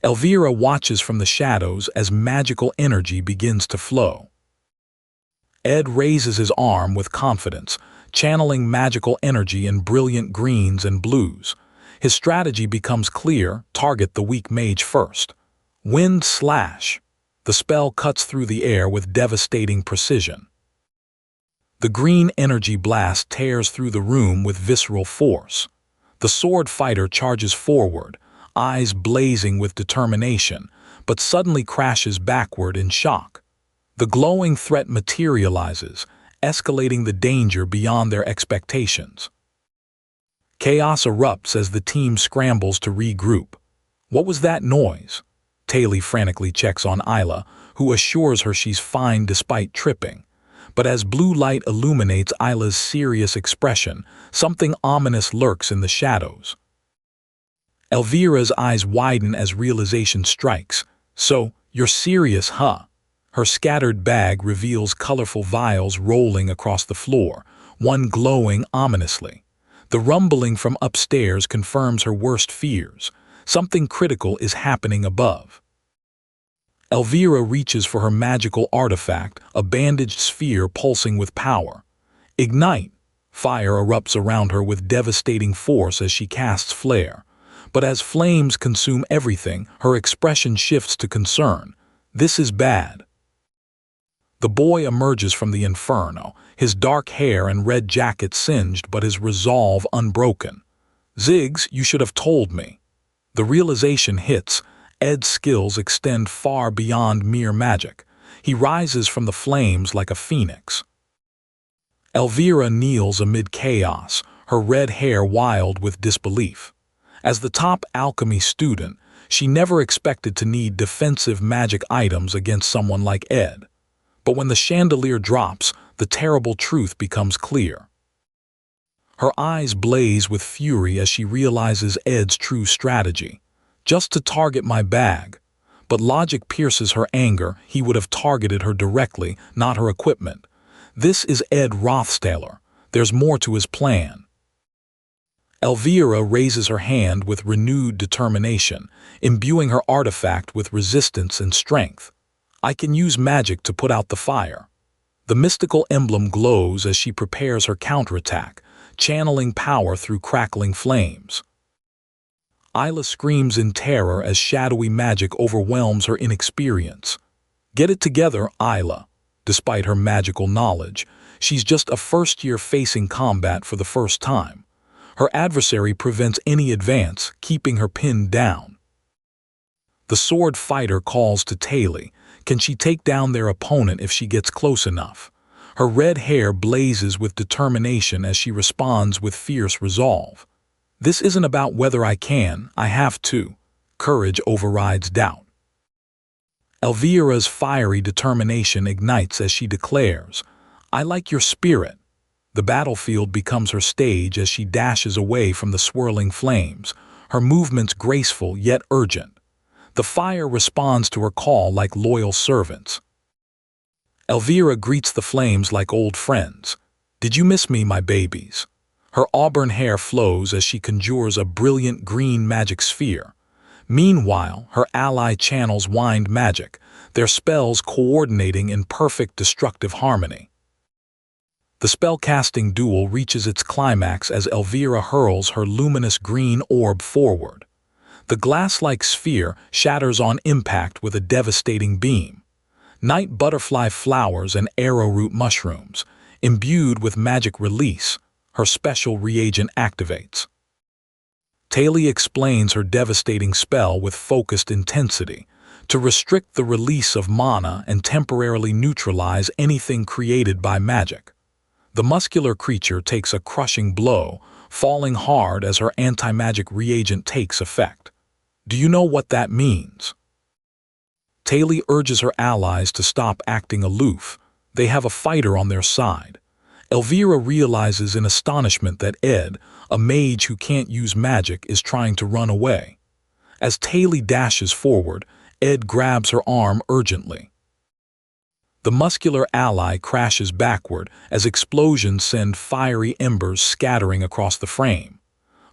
Elvira watches from the shadows as magical energy begins to flow. Ed raises his arm with confidence, channeling magical energy in brilliant greens and blues. His strategy becomes clear: target the weak mage first. Wind slash. The spell cuts through the air with devastating precision. The green energy blast tears through the room with visceral force. The sword fighter charges forward, eyes blazing with determination, but suddenly crashes backward in shock. The glowing threat materializes, escalating the danger beyond their expectations. Chaos erupts as the team scrambles to regroup. What was that noise? Taylor frantically checks on Isla, who assures her she's fine despite tripping. But as blue light illuminates Isla's serious expression, something ominous lurks in the shadows. Elvira's eyes widen as realization strikes. So, you're serious, huh? Her scattered bag reveals colorful vials rolling across the floor, one glowing ominously. The rumbling from upstairs confirms her worst fears. Something critical is happening above. Elvira reaches for her magical artifact, a bandaged sphere pulsing with power. Ignite! Fire erupts around her with devastating force as she casts flare. But as flames consume everything, her expression shifts to concern. This is bad. The boy emerges from the inferno, his dark hair and red jacket singed but his resolve unbroken. Ziggs, you should have told me. The realization hits. Ed's skills extend far beyond mere magic. He rises from the flames like a phoenix. Elvira kneels amid chaos, her red hair wild with disbelief. As the top alchemy student, she never expected to need defensive magic items against someone like Ed. But when the chandelier drops, the terrible truth becomes clear. Her eyes blaze with fury as she realizes Ed's true strategy. Just to target my bag. But logic pierces her anger. He would have targeted her directly, not her equipment. This is Ed Rothstaylor. There's more to his plan. Elvira raises her hand with renewed determination, imbuing her artifact with resistance and strength. I can use magic to put out the fire. The mystical emblem glows as she prepares her counterattack, channeling power through crackling flames. Isla screams in terror as shadowy magic overwhelms her inexperience. Get it together, Isla. Despite her magical knowledge, she's just a first-year facing combat for the first time. Her adversary prevents any advance, keeping her pinned down. The sword fighter calls to Taylor. Can she take down their opponent if she gets close enough? Her red hair blazes with determination as she responds with fierce resolve. This isn't about whether I can, I have to. Courage overrides doubt. Elvira's fiery determination ignites as she declares, I like your spirit. The battlefield becomes her stage as she dashes away from the swirling flames, her movements graceful yet urgent. The fire responds to her call like loyal servants. Elvira greets the flames like old friends. Did you miss me, my babies? Her auburn hair flows as she conjures a brilliant green magic sphere. Meanwhile, her ally channels wind magic, their spells coordinating in perfect destructive harmony. The spellcasting duel reaches its climax as Elvira hurls her luminous green orb forward. The glass-like sphere shatters on impact with a devastating beam. Night butterfly flowers and arrowroot mushrooms, imbued with magic release, her special reagent activates. Taylor explains her devastating spell with focused intensity, to restrict the release of mana and temporarily neutralize anything created by magic. The muscular creature takes a crushing blow, falling hard as her anti-magic reagent takes effect. Do you know what that means? Taylor urges her allies to stop acting aloof. They have a fighter on their side. Elvira realizes in astonishment that Ed, a mage who can't use magic, is trying to run away. As Taylor dashes forward, Ed grabs her arm urgently. The muscular ally crashes backward as explosions send fiery embers scattering across the frame.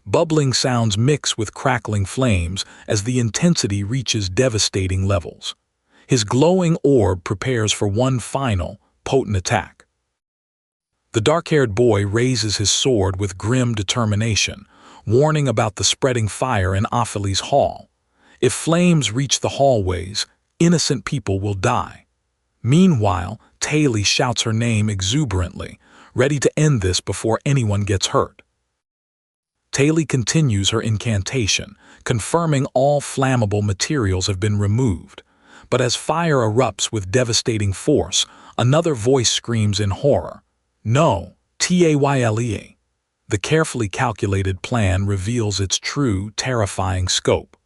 Bubbling sounds mix with crackling flames as the intensity reaches devastating levels. His glowing orb prepares for one final, potent attack. The dark-haired boy raises his sword with grim determination, warning about the spreading fire in Opheles' hall. If flames reach the hallways, innocent people will die. Meanwhile, Taylor shouts her name exuberantly, ready to end this before anyone gets hurt. Taylor continues her incantation, confirming all flammable materials have been removed. But as fire erupts with devastating force, another voice screams in horror. No, Tayle. The carefully calculated plan reveals its true, terrifying scope.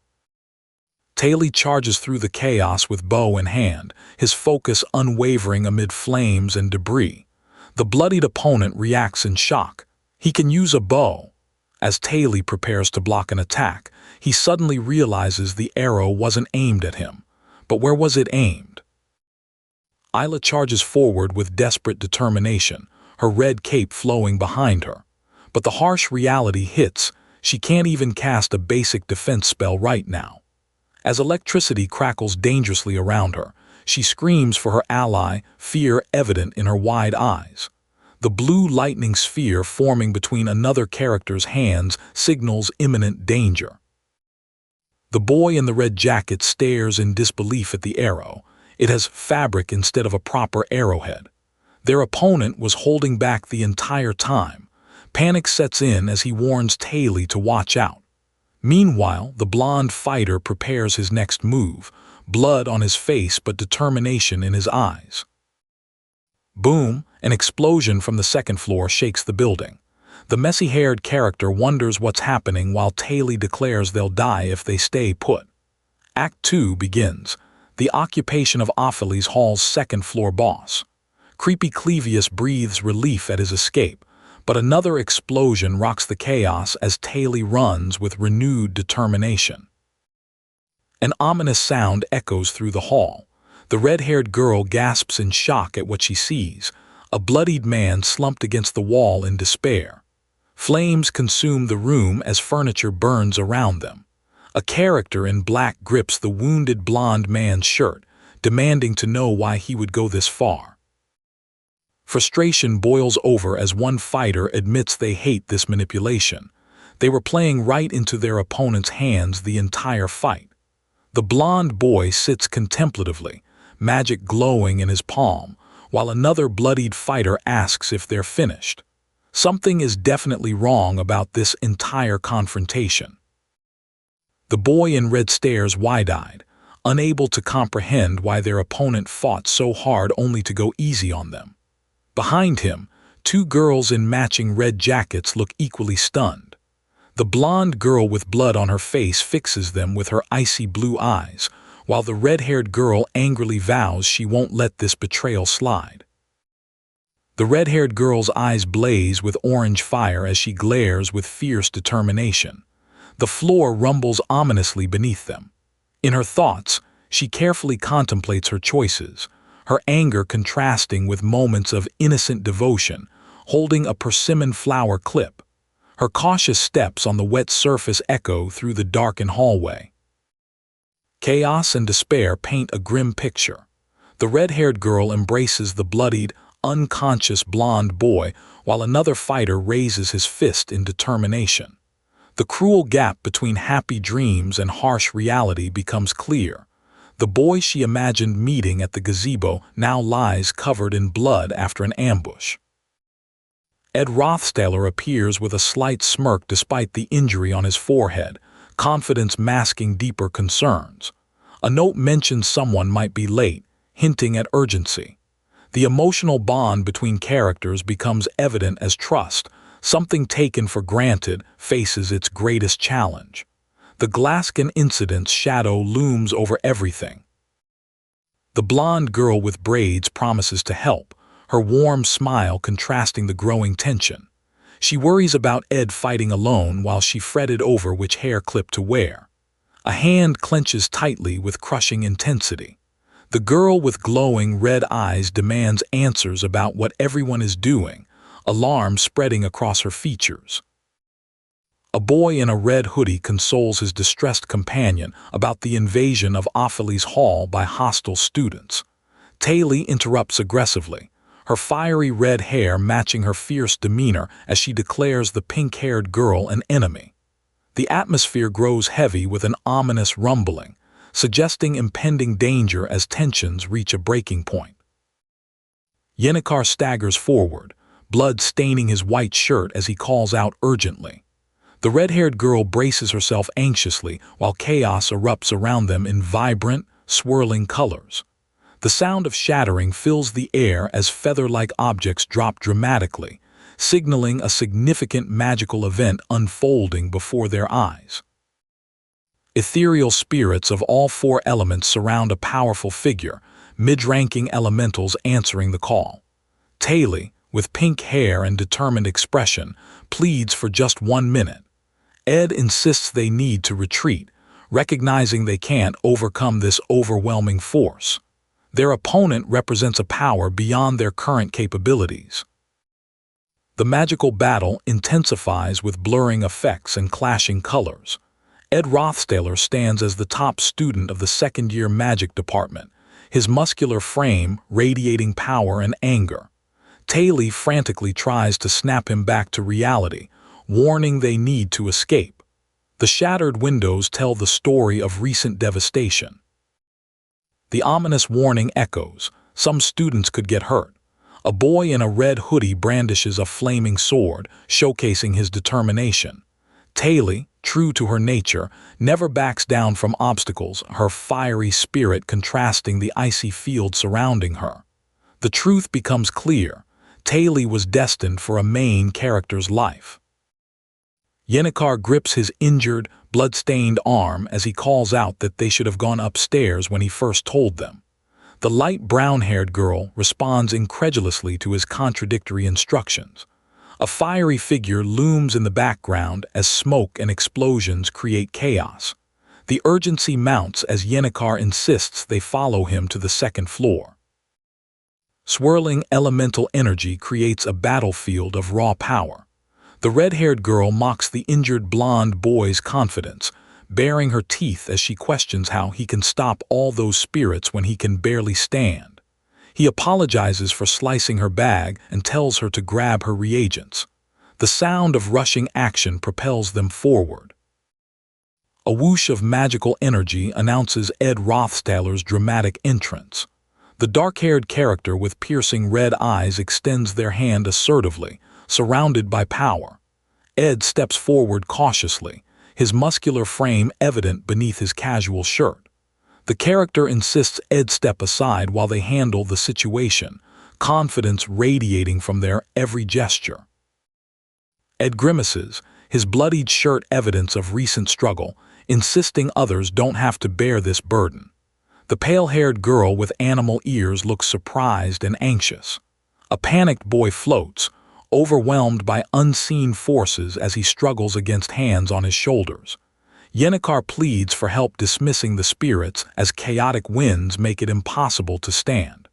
Taylor charges through the chaos with bow in hand, his focus unwavering amid flames and debris. The bloodied opponent reacts in shock. He can use a bow. As Taylor prepares to block an attack, he suddenly realizes the arrow wasn't aimed at him. But where was it aimed? Isla charges forward with desperate determination, her red cape flowing behind her. But the harsh reality hits. She can't even cast a basic defense spell right now. As electricity crackles dangerously around her, she screams for her ally, fear evident in her wide eyes. The blue lightning sphere forming between another character's hands signals imminent danger. The boy in the red jacket stares in disbelief at the arrow. It has fabric instead of a proper arrowhead. Their opponent was holding back the entire time. Panic sets in as he warns Taylor to watch out. Meanwhile, the blonde fighter prepares his next move, blood on his face but determination in his eyes. Boom! An explosion from the second floor shakes the building. The messy-haired character wonders what's happening while Taylor declares they'll die if they stay put. Act 2 begins, the occupation of Opheles' hall's second-floor boss. Creepy Clevius breathes relief at his escape, but another explosion rocks the chaos as Taylor runs with renewed determination. An ominous sound echoes through the hall. The red-haired girl gasps in shock at what she sees, a bloodied man slumped against the wall in despair. Flames consume the room as furniture burns around them. A character in black grips the wounded blonde man's shirt, demanding to know why he would go this far. Frustration boils over as one fighter admits they hate this manipulation. They were playing right into their opponent's hands the entire fight. The blonde boy sits contemplatively, magic glowing in his palm, while another bloodied fighter asks if they're finished. Something is definitely wrong about this entire confrontation. The boy in red stares wide-eyed, unable to comprehend why their opponent fought so hard only to go easy on them. Behind him, two girls in matching red jackets look equally stunned. The blonde girl with blood on her face fixes them with her icy blue eyes, while the red-haired girl angrily vows she won't let this betrayal slide. The red-haired girl's eyes blaze with orange fire as she glares with fierce determination. The floor rumbles ominously beneath them. In her thoughts, she carefully contemplates her choices, her anger contrasting with moments of innocent devotion, holding a persimmon flower clip. Her cautious steps on the wet surface echo through the darkened hallway. Chaos and despair paint a grim picture. The red-haired girl embraces the bloodied, unconscious blonde boy while another fighter raises his fist in determination. The cruel gap between happy dreams and harsh reality becomes clear. The boy she imagined meeting at the gazebo now lies covered in blood after an ambush. Ed Rothstaylor appears with a slight smirk despite the injury on his forehead, confidence masking deeper concerns. A note mentions someone might be late, hinting at urgency. The emotional bond between characters becomes evident as trust, something taken for granted, faces its greatest challenge. The Glasgow incident's shadow looms over everything. The blonde girl with braids promises to help, her warm smile contrasting the growing tension. She worries about Ed fighting alone while she fretted over which hair clip to wear. A hand clenches tightly with crushing intensity. The girl with glowing red eyes demands answers about what everyone is doing, alarm spreading across her features. A boy in a red hoodie consoles his distressed companion about the invasion of Ophely's hall by hostile students. Taylor interrupts aggressively, her fiery red hair matching her fierce demeanor as she declares the pink-haired girl an enemy. The atmosphere grows heavy with an ominous rumbling, suggesting impending danger as tensions reach a breaking point. Yennekar staggers forward, blood staining his white shirt as he calls out urgently. The red-haired girl braces herself anxiously while chaos erupts around them in vibrant, swirling colors. The sound of shattering fills the air as feather-like objects drop dramatically, signaling a significant magical event unfolding before their eyes. Ethereal spirits of all four elements surround a powerful figure, mid-ranking elementals answering the call. Taylor, with pink hair and determined expression, pleads for just 1 minute. Ed insists they need to retreat, recognizing they can't overcome this overwhelming force. Their opponent represents a power beyond their current capabilities. The magical battle intensifies with blurring effects and clashing colors. Ed Rothstaylor stands as the top student of the second-year magic department, his muscular frame radiating power and anger. Taylor frantically tries to snap him back to reality, warning they need to escape. The shattered windows tell the story of recent devastation. The ominous warning echoes. Some students could get hurt. A boy in a red hoodie brandishes a flaming sword, showcasing his determination. Taylor, true to her nature, never backs down from obstacles, her fiery spirit contrasting the icy field surrounding her. The truth becomes clear. Taylor was destined for a main character's life. Yennekar grips his injured, blood-stained arm as he calls out that they should have gone upstairs when he first told them. The light brown-haired girl responds incredulously to his contradictory instructions. A fiery figure looms in the background as smoke and explosions create chaos. The urgency mounts as Yennekar insists they follow him to the second floor. Swirling elemental energy creates a battlefield of raw power. The red-haired girl mocks the injured blonde boy's confidence, baring her teeth as she questions how he can stop all those spirits when he can barely stand. He apologizes for slicing her bag and tells her to grab her reagents. The sound of rushing action propels them forward. A whoosh of magical energy announces Ed Rothstaylor's dramatic entrance. The dark-haired character with piercing red eyes extends their hand assertively, surrounded by power. Ed steps forward cautiously, his muscular frame evident beneath his casual shirt. The character insists Ed step aside while they handle the situation, confidence radiating from their every gesture. Ed grimaces, his bloodied shirt evidence of recent struggle, insisting others don't have to bear this burden. The pale-haired girl with animal ears looks surprised and anxious. A panicked boy floats, overwhelmed by unseen forces as he struggles against hands on his shoulders. Yennekar pleads for help dismissing the spirits as chaotic winds make it impossible to stand.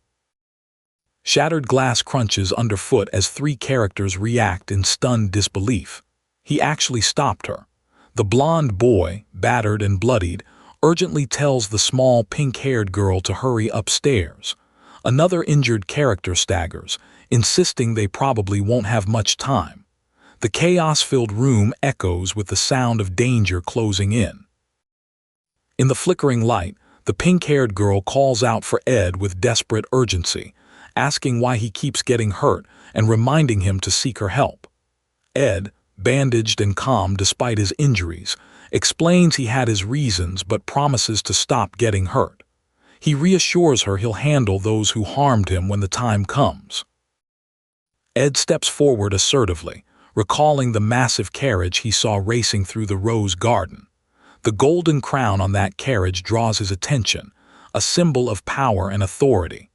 Shattered glass crunches underfoot as three characters react in stunned disbelief. He actually stopped her. The blonde boy, battered and bloodied, urgently tells the small pink-haired girl to hurry upstairs. Another injured character staggers, insisting they probably won't have much time. The chaos-filled room echoes with the sound of danger closing in. In the flickering light, the pink-haired girl calls out for Ed with desperate urgency, asking why he keeps getting hurt and reminding him to seek her help. Ed, bandaged and calm despite his injuries, explains he had his reasons but promises to stop getting hurt. He reassures her he'll handle those who harmed him when the time comes. Ed steps forward assertively, recalling the massive carriage he saw racing through the rose garden. The golden crown on that carriage draws his attention, a symbol of power and authority.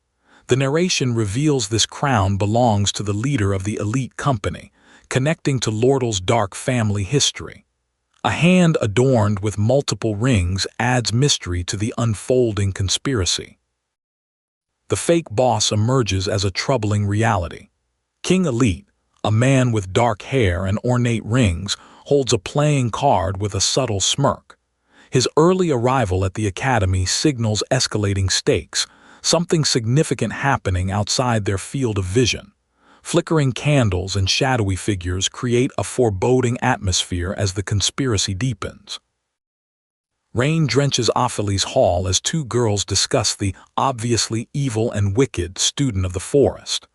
The narration reveals this crown belongs to the leader of the elite company, connecting to Lortel's dark family history. A hand adorned with multiple rings adds mystery to the unfolding conspiracy. The fake boss emerges as a troubling reality. King Elite, a man with dark hair and ornate rings, holds a playing card with a subtle smirk. His early arrival at the academy signals escalating stakes, something significant happening outside their field of vision. Flickering candles and shadowy figures create a foreboding atmosphere as the conspiracy deepens. Rain drenches Opheles Hall as two girls discuss the obviously evil and wicked student of the forest.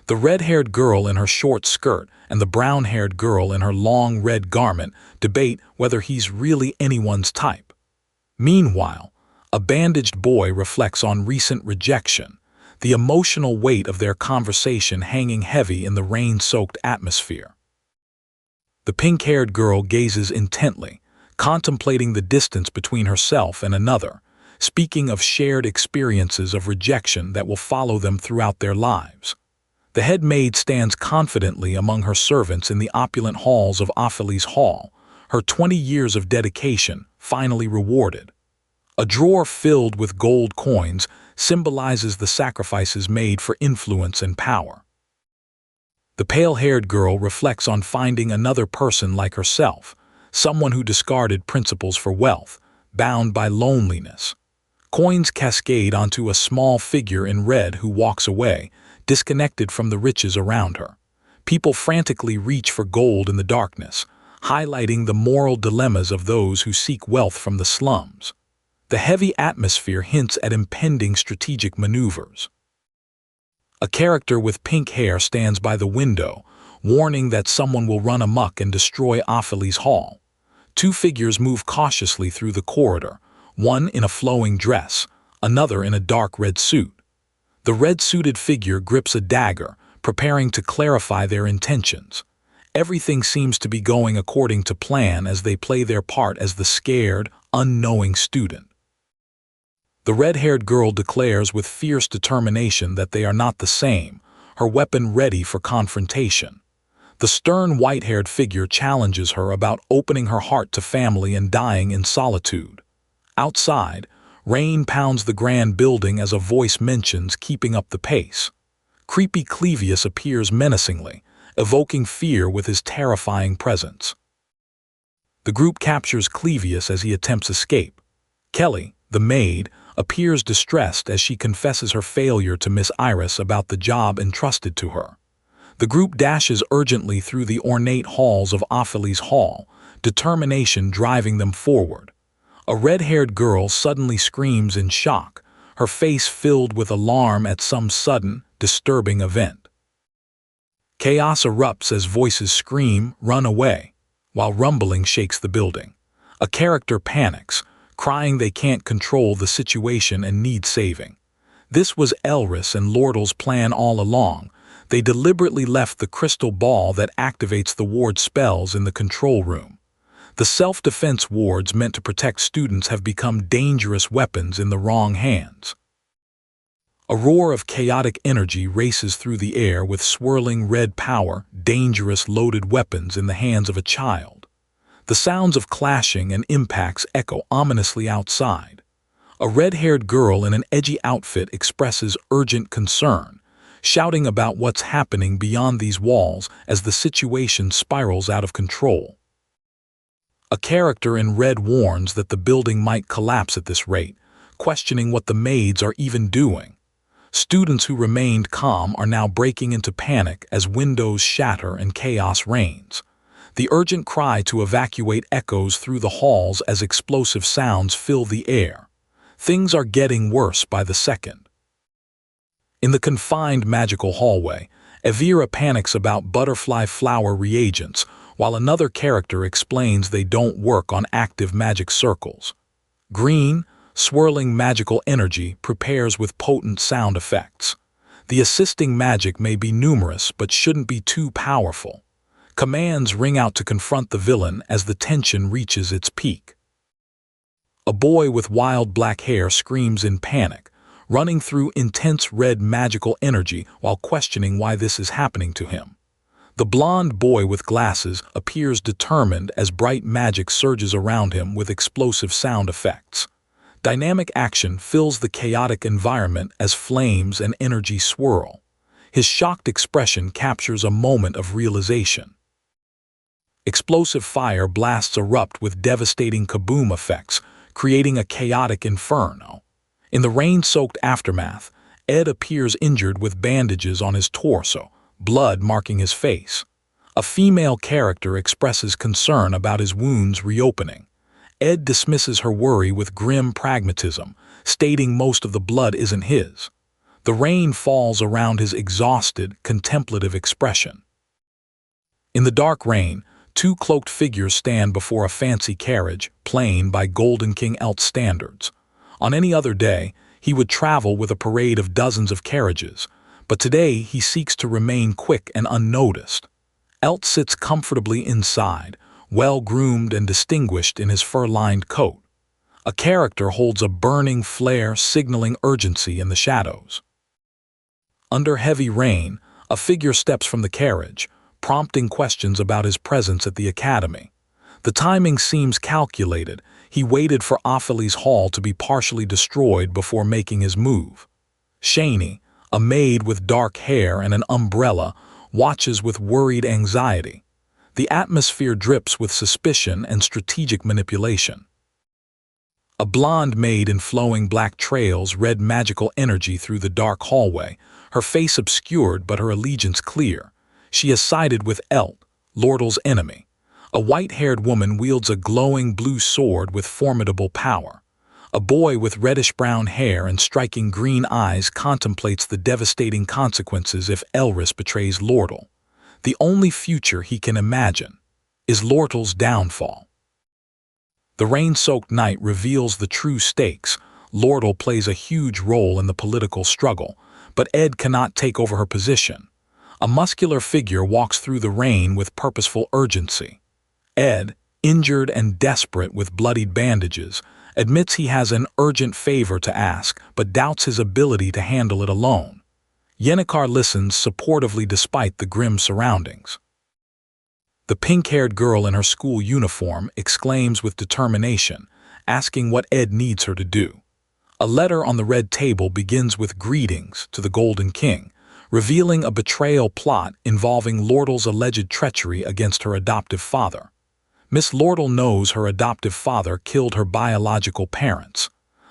The red-haired girl in her short skirt and the brown-haired girl in her long red garment debate whether he's really anyone's type. Meanwhile, a bandaged boy reflects on recent rejection, the emotional weight of their conversation hanging heavy in the rain-soaked atmosphere. The pink-haired girl gazes intently, contemplating the distance between herself and another, speaking of shared experiences of rejection that will follow them throughout their lives. The head maid stands confidently among her servants in the opulent halls of Opheles Hall, her 20 years of dedication finally rewarded. A drawer filled with gold coins symbolizes the sacrifices made for influence and power. The pale-haired girl reflects on finding another person like herself, someone who discarded principles for wealth, bound by loneliness. Coins cascade onto a small figure in red who walks away, disconnected from the riches around her. People frantically reach for gold in the darkness, highlighting the moral dilemmas of those who seek wealth from the slums. The heavy atmosphere hints at impending strategic maneuvers. A character with pink hair stands by the window, warning that someone will run amok and destroy Opheles Hall. Two figures move cautiously through the corridor, one in a flowing dress, another in a dark red suit. The red-suited figure grips a dagger, preparing to clarify their intentions. Everything seems to be going according to plan as they play their part as the scared, unknowing student. The red-haired girl declares with fierce determination that they are not the same, her weapon ready for confrontation. The stern white-haired figure challenges her about opening her heart to family and dying in solitude. Outside, rain pounds the grand building as a voice mentions keeping up the pace. Creepy Clevius appears menacingly, evoking fear with his terrifying presence. The group captures Clevius as he attempts escape. Kelly, the maid, appears distressed as she confesses her failure to Miss Iris about the job entrusted to her. The group dashes urgently through the ornate halls of Opheles Hall, determination driving them forward. A red-haired girl suddenly screams in shock, her face filled with alarm at some sudden, disturbing event. Chaos erupts as voices scream, "Run away," while rumbling shakes the building. A character panics, crying they can't control the situation and need saving. This was Elris and Lortel's plan all along. They deliberately left the crystal ball that activates the ward spells in the control room. The self-defense wards meant to protect students have become dangerous weapons in the wrong hands. A roar of chaotic energy races through the air with swirling red power, dangerous loaded weapons in the hands of a child. The sounds of clashing and impacts echo ominously outside. A red-haired girl in an edgy outfit expresses urgent concern, shouting about what's happening beyond these walls as the situation spirals out of control. A character in red warns that the building might collapse at this rate, questioning what the maids are even doing. Students who remained calm are now breaking into panic as windows shatter and chaos reigns. The urgent cry to evacuate echoes through the halls as explosive sounds fill the air. Things are getting worse by the second. In the confined magical hallway, Evira panics about butterfly flower reagents, while another character explains they don't work on active magic circles. Green, swirling magical energy prepares with potent sound effects. The assisting magic may be numerous but shouldn't be too powerful. Commands ring out to confront the villain as the tension reaches its peak. A boy with wild black hair screams in panic, running through intense red magical energy while questioning why this is happening to him. The blonde boy with glasses appears determined as bright magic surges around him with explosive sound effects. Dynamic action fills the chaotic environment as flames and energy swirl. His shocked expression captures a moment of realization. Explosive fire blasts erupt with devastating kaboom effects, creating a chaotic inferno. In the rain-soaked aftermath, Ed appears injured with bandages on his torso, blood marking his face. A female character expresses concern about his wounds reopening. Ed dismisses her worry with grim pragmatism, stating most of the blood isn't his. The rain falls around his exhausted, contemplative expression. In the dark rain, two cloaked figures stand before a fancy carriage, plain by Golden King Elt's standards. On any other day, he would travel with a parade of dozens of carriages, but today he seeks to remain quick and unnoticed. Elt sits comfortably inside, well-groomed and distinguished in his fur-lined coat. A character holds a burning flare signaling urgency in the shadows. Under heavy rain, a figure steps from the carriage, prompting questions about his presence at the academy. The timing seems calculated. He waited for Opheles Hall to be partially destroyed before making his move. Shani, a maid with dark hair and an umbrella, watches with worried anxiety. The atmosphere drips with suspicion and strategic manipulation. A blonde maid in flowing black trails read magical energy through the dark hallway, her face obscured but her allegiance clear. She is sided with Elt, Lortel's enemy. A white-haired woman wields a glowing blue sword with formidable power. A boy with reddish-brown hair and striking green eyes contemplates the devastating consequences if Elris betrays Lortel. The only future he can imagine is Lortel's downfall. The rain-soaked night reveals the true stakes. Lortel plays a huge role in the political struggle, but Ed cannot take over her position. A muscular figure walks through the rain with purposeful urgency. Ed, injured and desperate with bloodied bandages, admits he has an urgent favor to ask, but doubts his ability to handle it alone. Yennekar listens supportively despite the grim surroundings. The pink-haired girl in her school uniform exclaims with determination, asking what Ed needs her to do. A letter on the red table begins with greetings to the Golden King, revealing a betrayal plot involving Lortel's alleged treachery against her adoptive father. Miss Lortel knows her adoptive father killed her biological parents.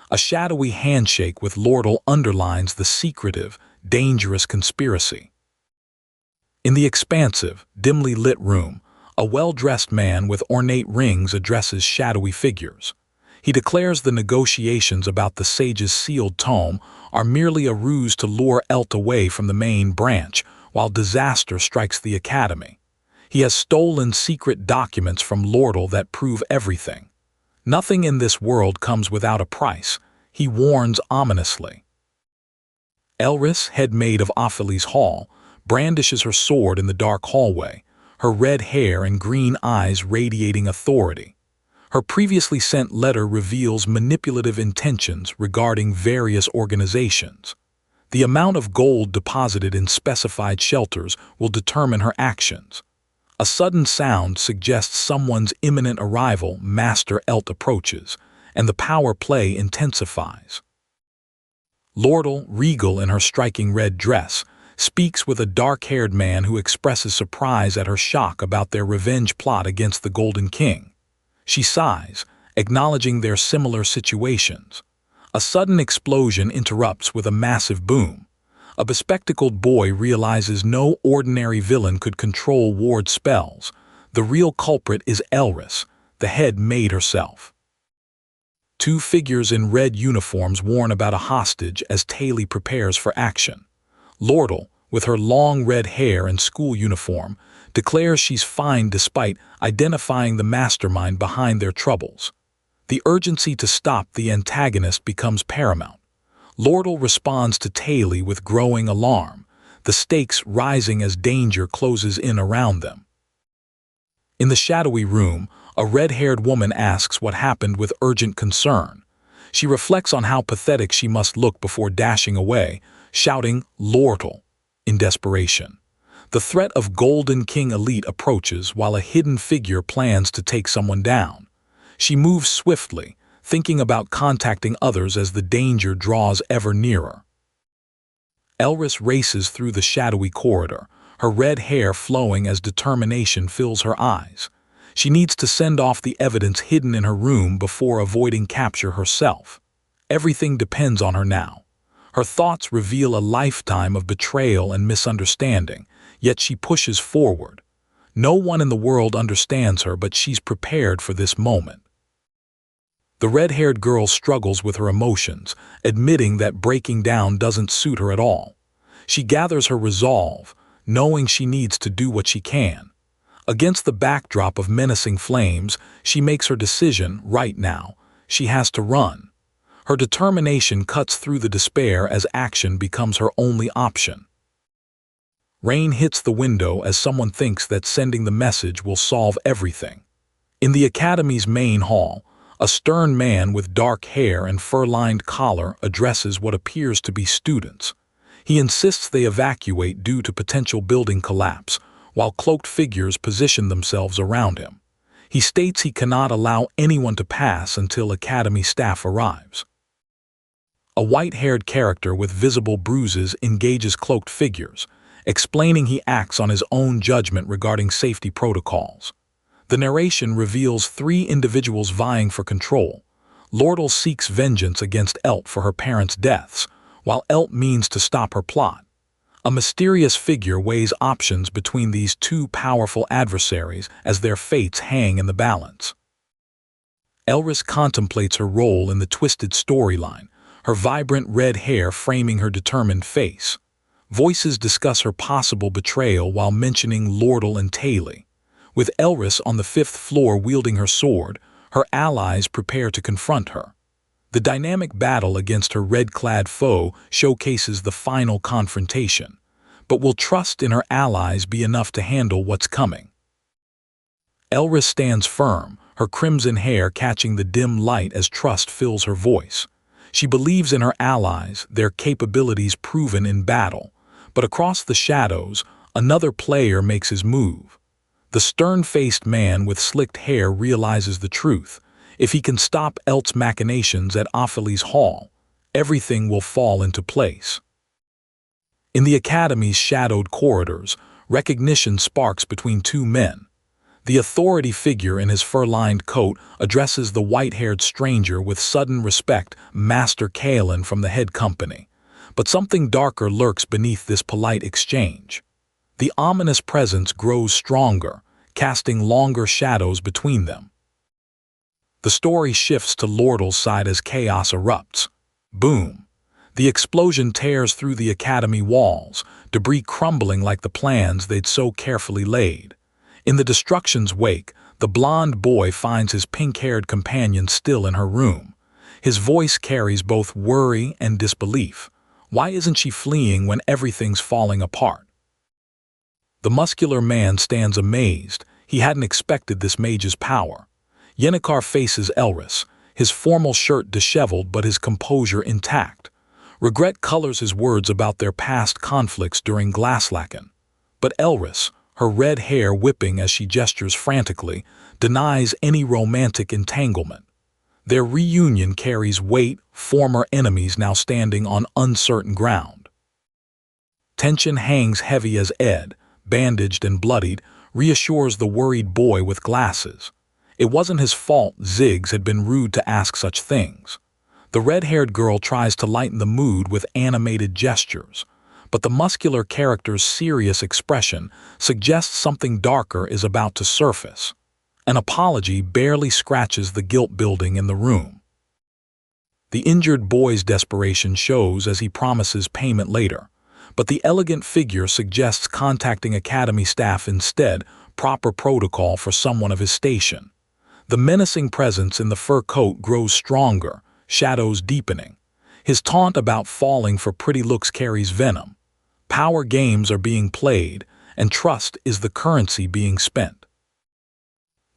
A shadowy handshake with Lortel underlines the secretive, dangerous conspiracy. In the expansive, dimly lit room, a well-dressed man with ornate rings addresses shadowy figures. He declares the negotiations about the sage's sealed tome are merely a ruse to lure Elt away from the main branch, while disaster strikes the academy. He has stolen secret documents from Lortel that prove everything. Nothing in this world comes without a price, he warns ominously. Elris, head maid of Opheles Hall, brandishes her sword in the dark hallway, her red hair and green eyes radiating authority. Her previously sent letter reveals manipulative intentions regarding various organizations. The amount of gold deposited in specified shelters will determine her actions. A sudden sound suggests someone's imminent arrival. Master Elt approaches, and the power play intensifies. Lortel, regal in her striking red dress, speaks with a dark-haired man who expresses surprise at her shock about their revenge plot against the Golden King. She sighs, acknowledging their similar situations. A sudden explosion interrupts with a massive boom. A bespectacled boy realizes no ordinary villain could control ward spells. The real culprit is Elris, the head maid herself. Two figures in red uniforms warn about a hostage as Taylor prepares for action. Lortel, with her long red hair and school uniform, declares she's fine despite identifying the mastermind behind their troubles. The urgency to stop the antagonist becomes paramount. Lortel responds to Taylor with growing alarm, the stakes rising as danger closes in around them. In the shadowy room, a red-haired woman asks what happened with urgent concern. She reflects on how pathetic she must look before dashing away, shouting, "Lortel," in desperation. The threat of Golden King elite approaches while a hidden figure plans to take someone down. She moves swiftly, thinking about contacting others as the danger draws ever nearer. Elris races through the shadowy corridor, her red hair flowing as determination fills her eyes. She needs to send off the evidence hidden in her room before avoiding capture herself. Everything depends on her now. Her thoughts reveal a lifetime of betrayal and misunderstanding, yet she pushes forward. No one in the world understands her, but she's prepared for this moment. The red-haired girl struggles with her emotions, admitting that breaking down doesn't suit her at all. She gathers her resolve, knowing she needs to do what she can. Against the backdrop of menacing flames, she makes her decision right now. She has to run. Her determination cuts through the despair as action becomes her only option. Rain hits the window as someone thinks that sending the message will solve everything. In the academy's main hall, a stern man with dark hair and fur-lined collar addresses what appears to be students. He insists they evacuate due to potential building collapse, while cloaked figures position themselves around him. He states he cannot allow anyone to pass until academy staff arrives. A white-haired character with visible bruises engages cloaked figures, explaining he acts on his own judgment regarding safety protocols. The narration reveals 3 individuals vying for control. Lortel seeks vengeance against Elt for her parents' deaths, while Elt means to stop her plot. A mysterious figure weighs options between these 2 powerful adversaries as their fates hang in the balance. Elris contemplates her role in the twisted storyline, her vibrant red hair framing her determined face. Voices discuss her possible betrayal while mentioning Lortel and Taylor. With Elris on the 5th floor wielding her sword, her allies prepare to confront her. The dynamic battle against her red-clad foe showcases the final confrontation. But will trust in her allies be enough to handle what's coming? Elris stands firm, her crimson hair catching the dim light as trust fills her voice. She believes in her allies, their capabilities proven in battle. But across the shadows, another player makes his move. The stern-faced man with slicked hair realizes the truth. If he can stop Elt's machinations at Ophelie's hall, everything will fall into place. In the academy's shadowed corridors, recognition sparks between 2 men. The authority figure in his fur-lined coat addresses the white-haired stranger with sudden respect, Master Kalen from the head company. But something darker lurks beneath this polite exchange. The ominous presence grows stronger, casting longer shadows between them. The story shifts to Lortel's side as chaos erupts. Boom! The explosion tears through the academy walls, debris crumbling like the plans they'd so carefully laid. In the destruction's wake, the blonde boy finds his pink-haired companion still in her room. His voice carries both worry and disbelief. Why isn't she fleeing when everything's falling apart? The muscular man stands amazed. He hadn't expected this mage's power. Yennekar faces Elris, his formal shirt disheveled but his composure intact. Regret colors his words about their past conflicts during Glasslacken. But Elris, her red hair whipping as she gestures frantically, denies any romantic entanglement. Their reunion carries weight, former enemies now standing on uncertain ground. Tension hangs heavy as Ed, bandaged and bloodied, reassures the worried boy with glasses. It wasn't his fault Ziggs had been rude to ask such things. The red-haired girl tries to lighten the mood with animated gestures, but the muscular character's serious expression suggests something darker is about to surface. An apology barely scratches the guilt building in the room. The injured boy's desperation shows as he promises payment later, but the elegant figure suggests contacting academy staff instead, proper protocol for someone of his station. The menacing presence in the fur coat grows stronger, shadows deepening. His taunt about falling for pretty looks carries venom. Power games are being played, and trust is the currency being spent.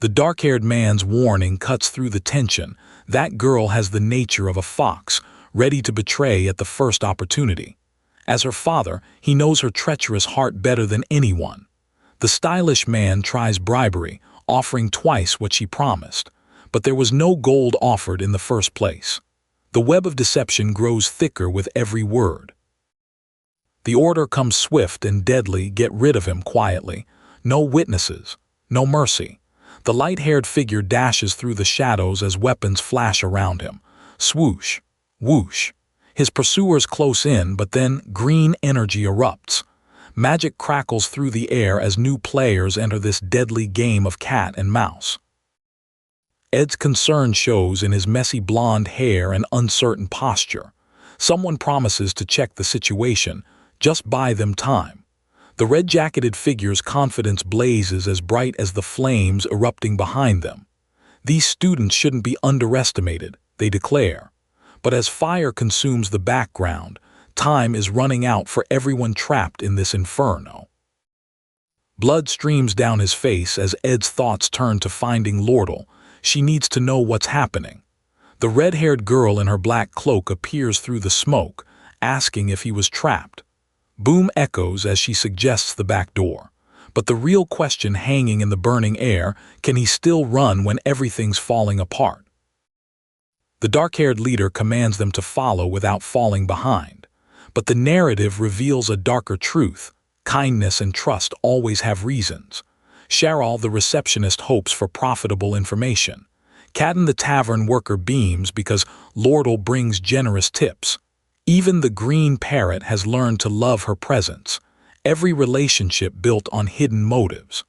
The dark-haired man's warning cuts through the tension. That girl has the nature of a fox, ready to betray at the first opportunity. As her father, he knows her treacherous heart better than anyone. The stylish man tries bribery, offering twice what she promised. but there was no gold offered in the first place. The web of deception grows thicker with every word. The order comes swift and deadly, get rid of him quietly. No witnesses, no mercy. The light-haired figure dashes through the shadows as weapons flash around him. Swoosh, whoosh. His pursuers close in, but then green energy erupts. Magic crackles through the air as new players enter this deadly game of cat and mouse. Ed's concern shows in his messy blonde hair and uncertain posture. Someone promises to check the situation, just buy them time. The red-jacketed figure's confidence blazes as bright as the flames erupting behind them. These students shouldn't be underestimated, they declare. But as fire consumes the background, time is running out for everyone trapped in this inferno. Blood streams down his face as Ed's thoughts turn to finding Lortel. She needs to know what's happening. The red-haired girl in her black cloak appears through the smoke, asking if he was trapped. Boom echoes as she suggests the back door. But the real question hanging in the burning air, can he still run when everything's falling apart? The dark-haired leader commands them to follow without falling behind. But the narrative reveals a darker truth. Kindness and trust always have reasons. Charal, the receptionist, hopes for profitable information. Cadden, the tavern worker, beams because Lortel brings generous tips. Even the green parrot has learned to love her presence. Every relationship built on hidden motives.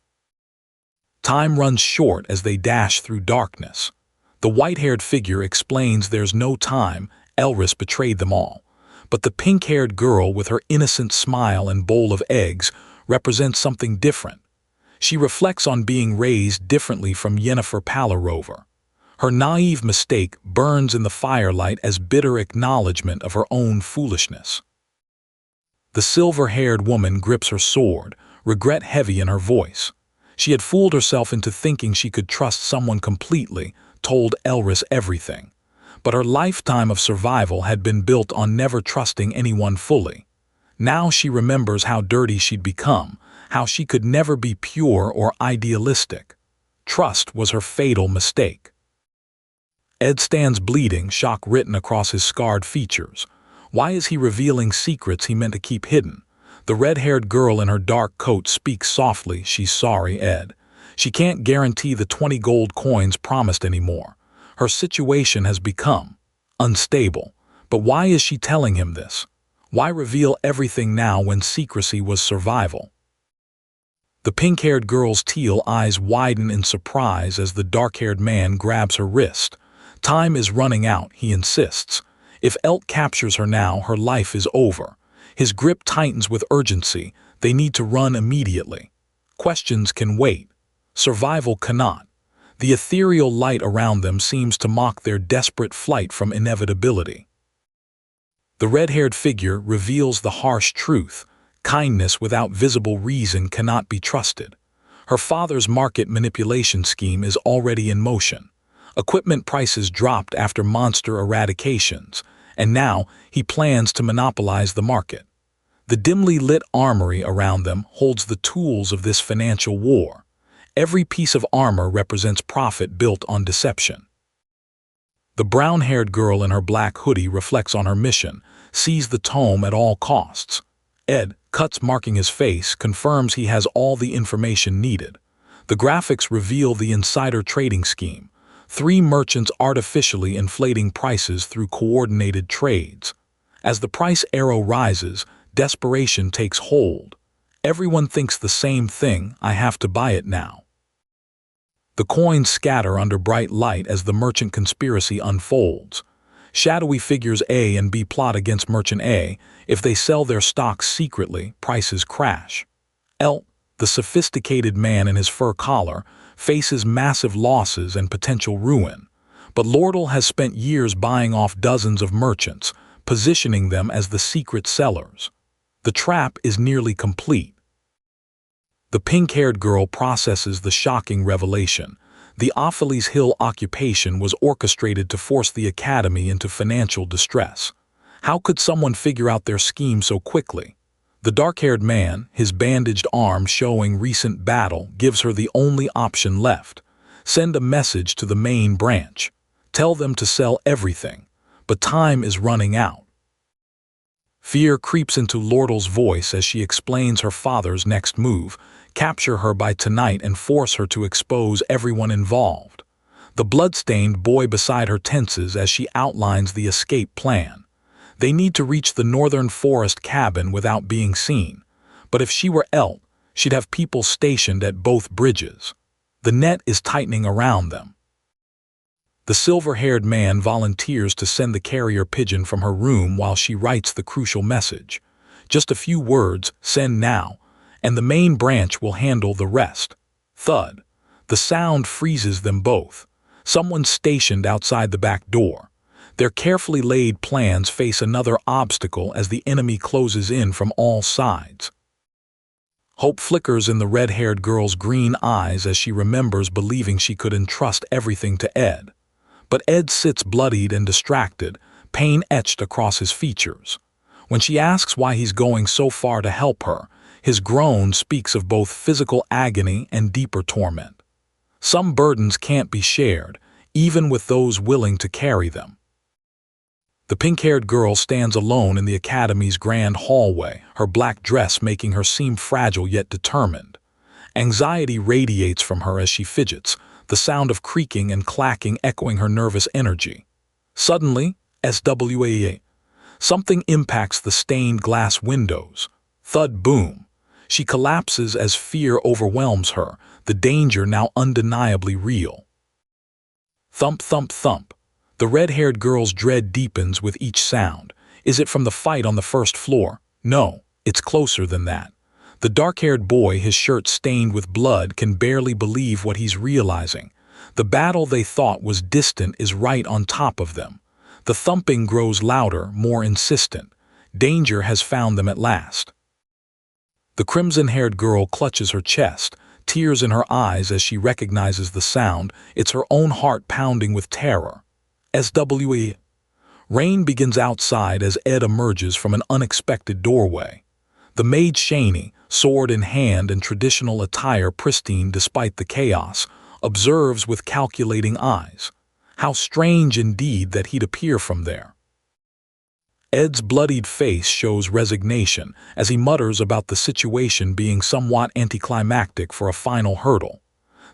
Time runs short as they dash through darkness. The white-haired figure explains there's no time, Elris betrayed them all. But the pink-haired girl with her innocent smile and bowl of eggs represents something different. She reflects on being raised differently from Yennekar Palarover. Her naive mistake burns in the firelight as bitter acknowledgement of her own foolishness. The silver-haired woman grips her sword, regret heavy in her voice. She had fooled herself into thinking she could trust someone completely, told Elris everything. But her lifetime of survival had been built on never trusting anyone fully. Now she remembers how dirty she'd become, how she could never be pure or idealistic. Trust was her fatal mistake. Ed stands bleeding, shock written across his scarred features. Why is he revealing secrets he meant to keep hidden? The red-haired girl in her dark coat speaks softly. She's sorry, Ed. She can't guarantee the 20 gold coins promised anymore. Her situation has become unstable. But why is she telling him this? Why reveal everything now when secrecy was survival? The pink-haired girl's teal eyes widen in surprise as the dark-haired man grabs her wrist. Time is running out, he insists. If Elk captures her now, her life is over. His grip tightens with urgency. They need to run immediately. Questions can wait. Survival cannot. The ethereal light around them seems to mock their desperate flight from inevitability. The red-haired figure reveals the harsh truth. Kindness without visible reason cannot be trusted. Her father's market manipulation scheme is already in motion. Equipment prices dropped after monster eradications, and now he plans to monopolize the market. The dimly lit armory around them holds the tools of this financial war. Every piece of armor represents profit built on deception. The brown-haired girl in her black hoodie reflects on her mission, sees the tome at all costs. Ed, cuts marking his face, confirms he has all the information needed. The graphics reveal the insider trading scheme. 3 merchants artificially inflating prices through coordinated trades. As the price arrow rises, desperation takes hold. Everyone thinks the same thing, I have to buy it now. The coins scatter under bright light as the merchant conspiracy unfolds. Shadowy figures A and B plot against Merchant A. If they sell their stocks secretly, prices crash. L, the sophisticated man in his fur collar, faces massive losses and potential ruin. But Lortel has spent years buying off dozens of merchants, positioning them as the secret sellers. The trap is nearly complete. The pink-haired girl processes the shocking revelation. The Opheles Hill occupation was orchestrated to force the academy into financial distress. How could someone figure out their scheme so quickly? The dark-haired man, his bandaged arm showing recent battle, gives her the only option left. Send a message to the main branch. Tell them to sell everything, but time is running out. Fear creeps into Lortel's voice as she explains her father's next move: capture her by tonight and force her to expose everyone involved. The blood-stained boy beside her tenses as she outlines the escape plan. They need to reach the northern forest cabin without being seen, but if she were Elt, she'd have people stationed at both bridges. The net is tightening around them. The silver-haired man volunteers to send the carrier pigeon from her room while she writes the crucial message. Just a few words, send now, and the main branch will handle the rest. Thud. The sound freezes them both. Someone stationed outside the back door. Their carefully laid plans face another obstacle as the enemy closes in from all sides. Hope flickers in the red-haired girl's green eyes as she remembers believing she could entrust everything to Ed. But Ed sits bloodied and distracted, pain etched across his features. When she asks why he's going so far to help her, his groan speaks of both physical agony and deeper torment. Some burdens can't be shared, even with those willing to carry them. The pink-haired girl stands alone in the academy's grand hallway, her black dress making her seem fragile yet determined. Anxiety radiates from her as she fidgets, the sound of creaking and clacking echoing her nervous energy. Suddenly, SWAA, something impacts the stained glass windows. Thud boom. She collapses as fear overwhelms her, the danger now undeniably real. Thump, thump, thump. The red-haired girl's dread deepens with each sound. Is it from the fight on the first floor? No, it's closer than that. The dark-haired boy, his shirt stained with blood, can barely believe what he's realizing. The battle they thought was distant is right on top of them. The thumping grows louder, more insistent. Danger has found them at last. The crimson-haired girl clutches her chest, tears in her eyes as she recognizes the sound. It's her own heart pounding with terror. SWA. Rain begins outside as Ed emerges from an unexpected doorway. The maid Shani, sword in hand and traditional attire pristine despite the chaos, observes with calculating eyes. How strange indeed that he'd appear from there. Ed's bloodied face shows resignation as he mutters about the situation being somewhat anticlimactic for a final hurdle.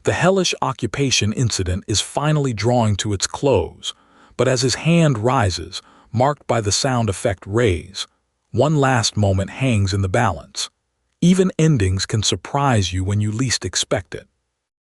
The hellish occupation incident is finally drawing to its close, but as his hand rises, marked by the sound effect raise, one last moment hangs in the balance. Even endings can surprise you when you least expect it.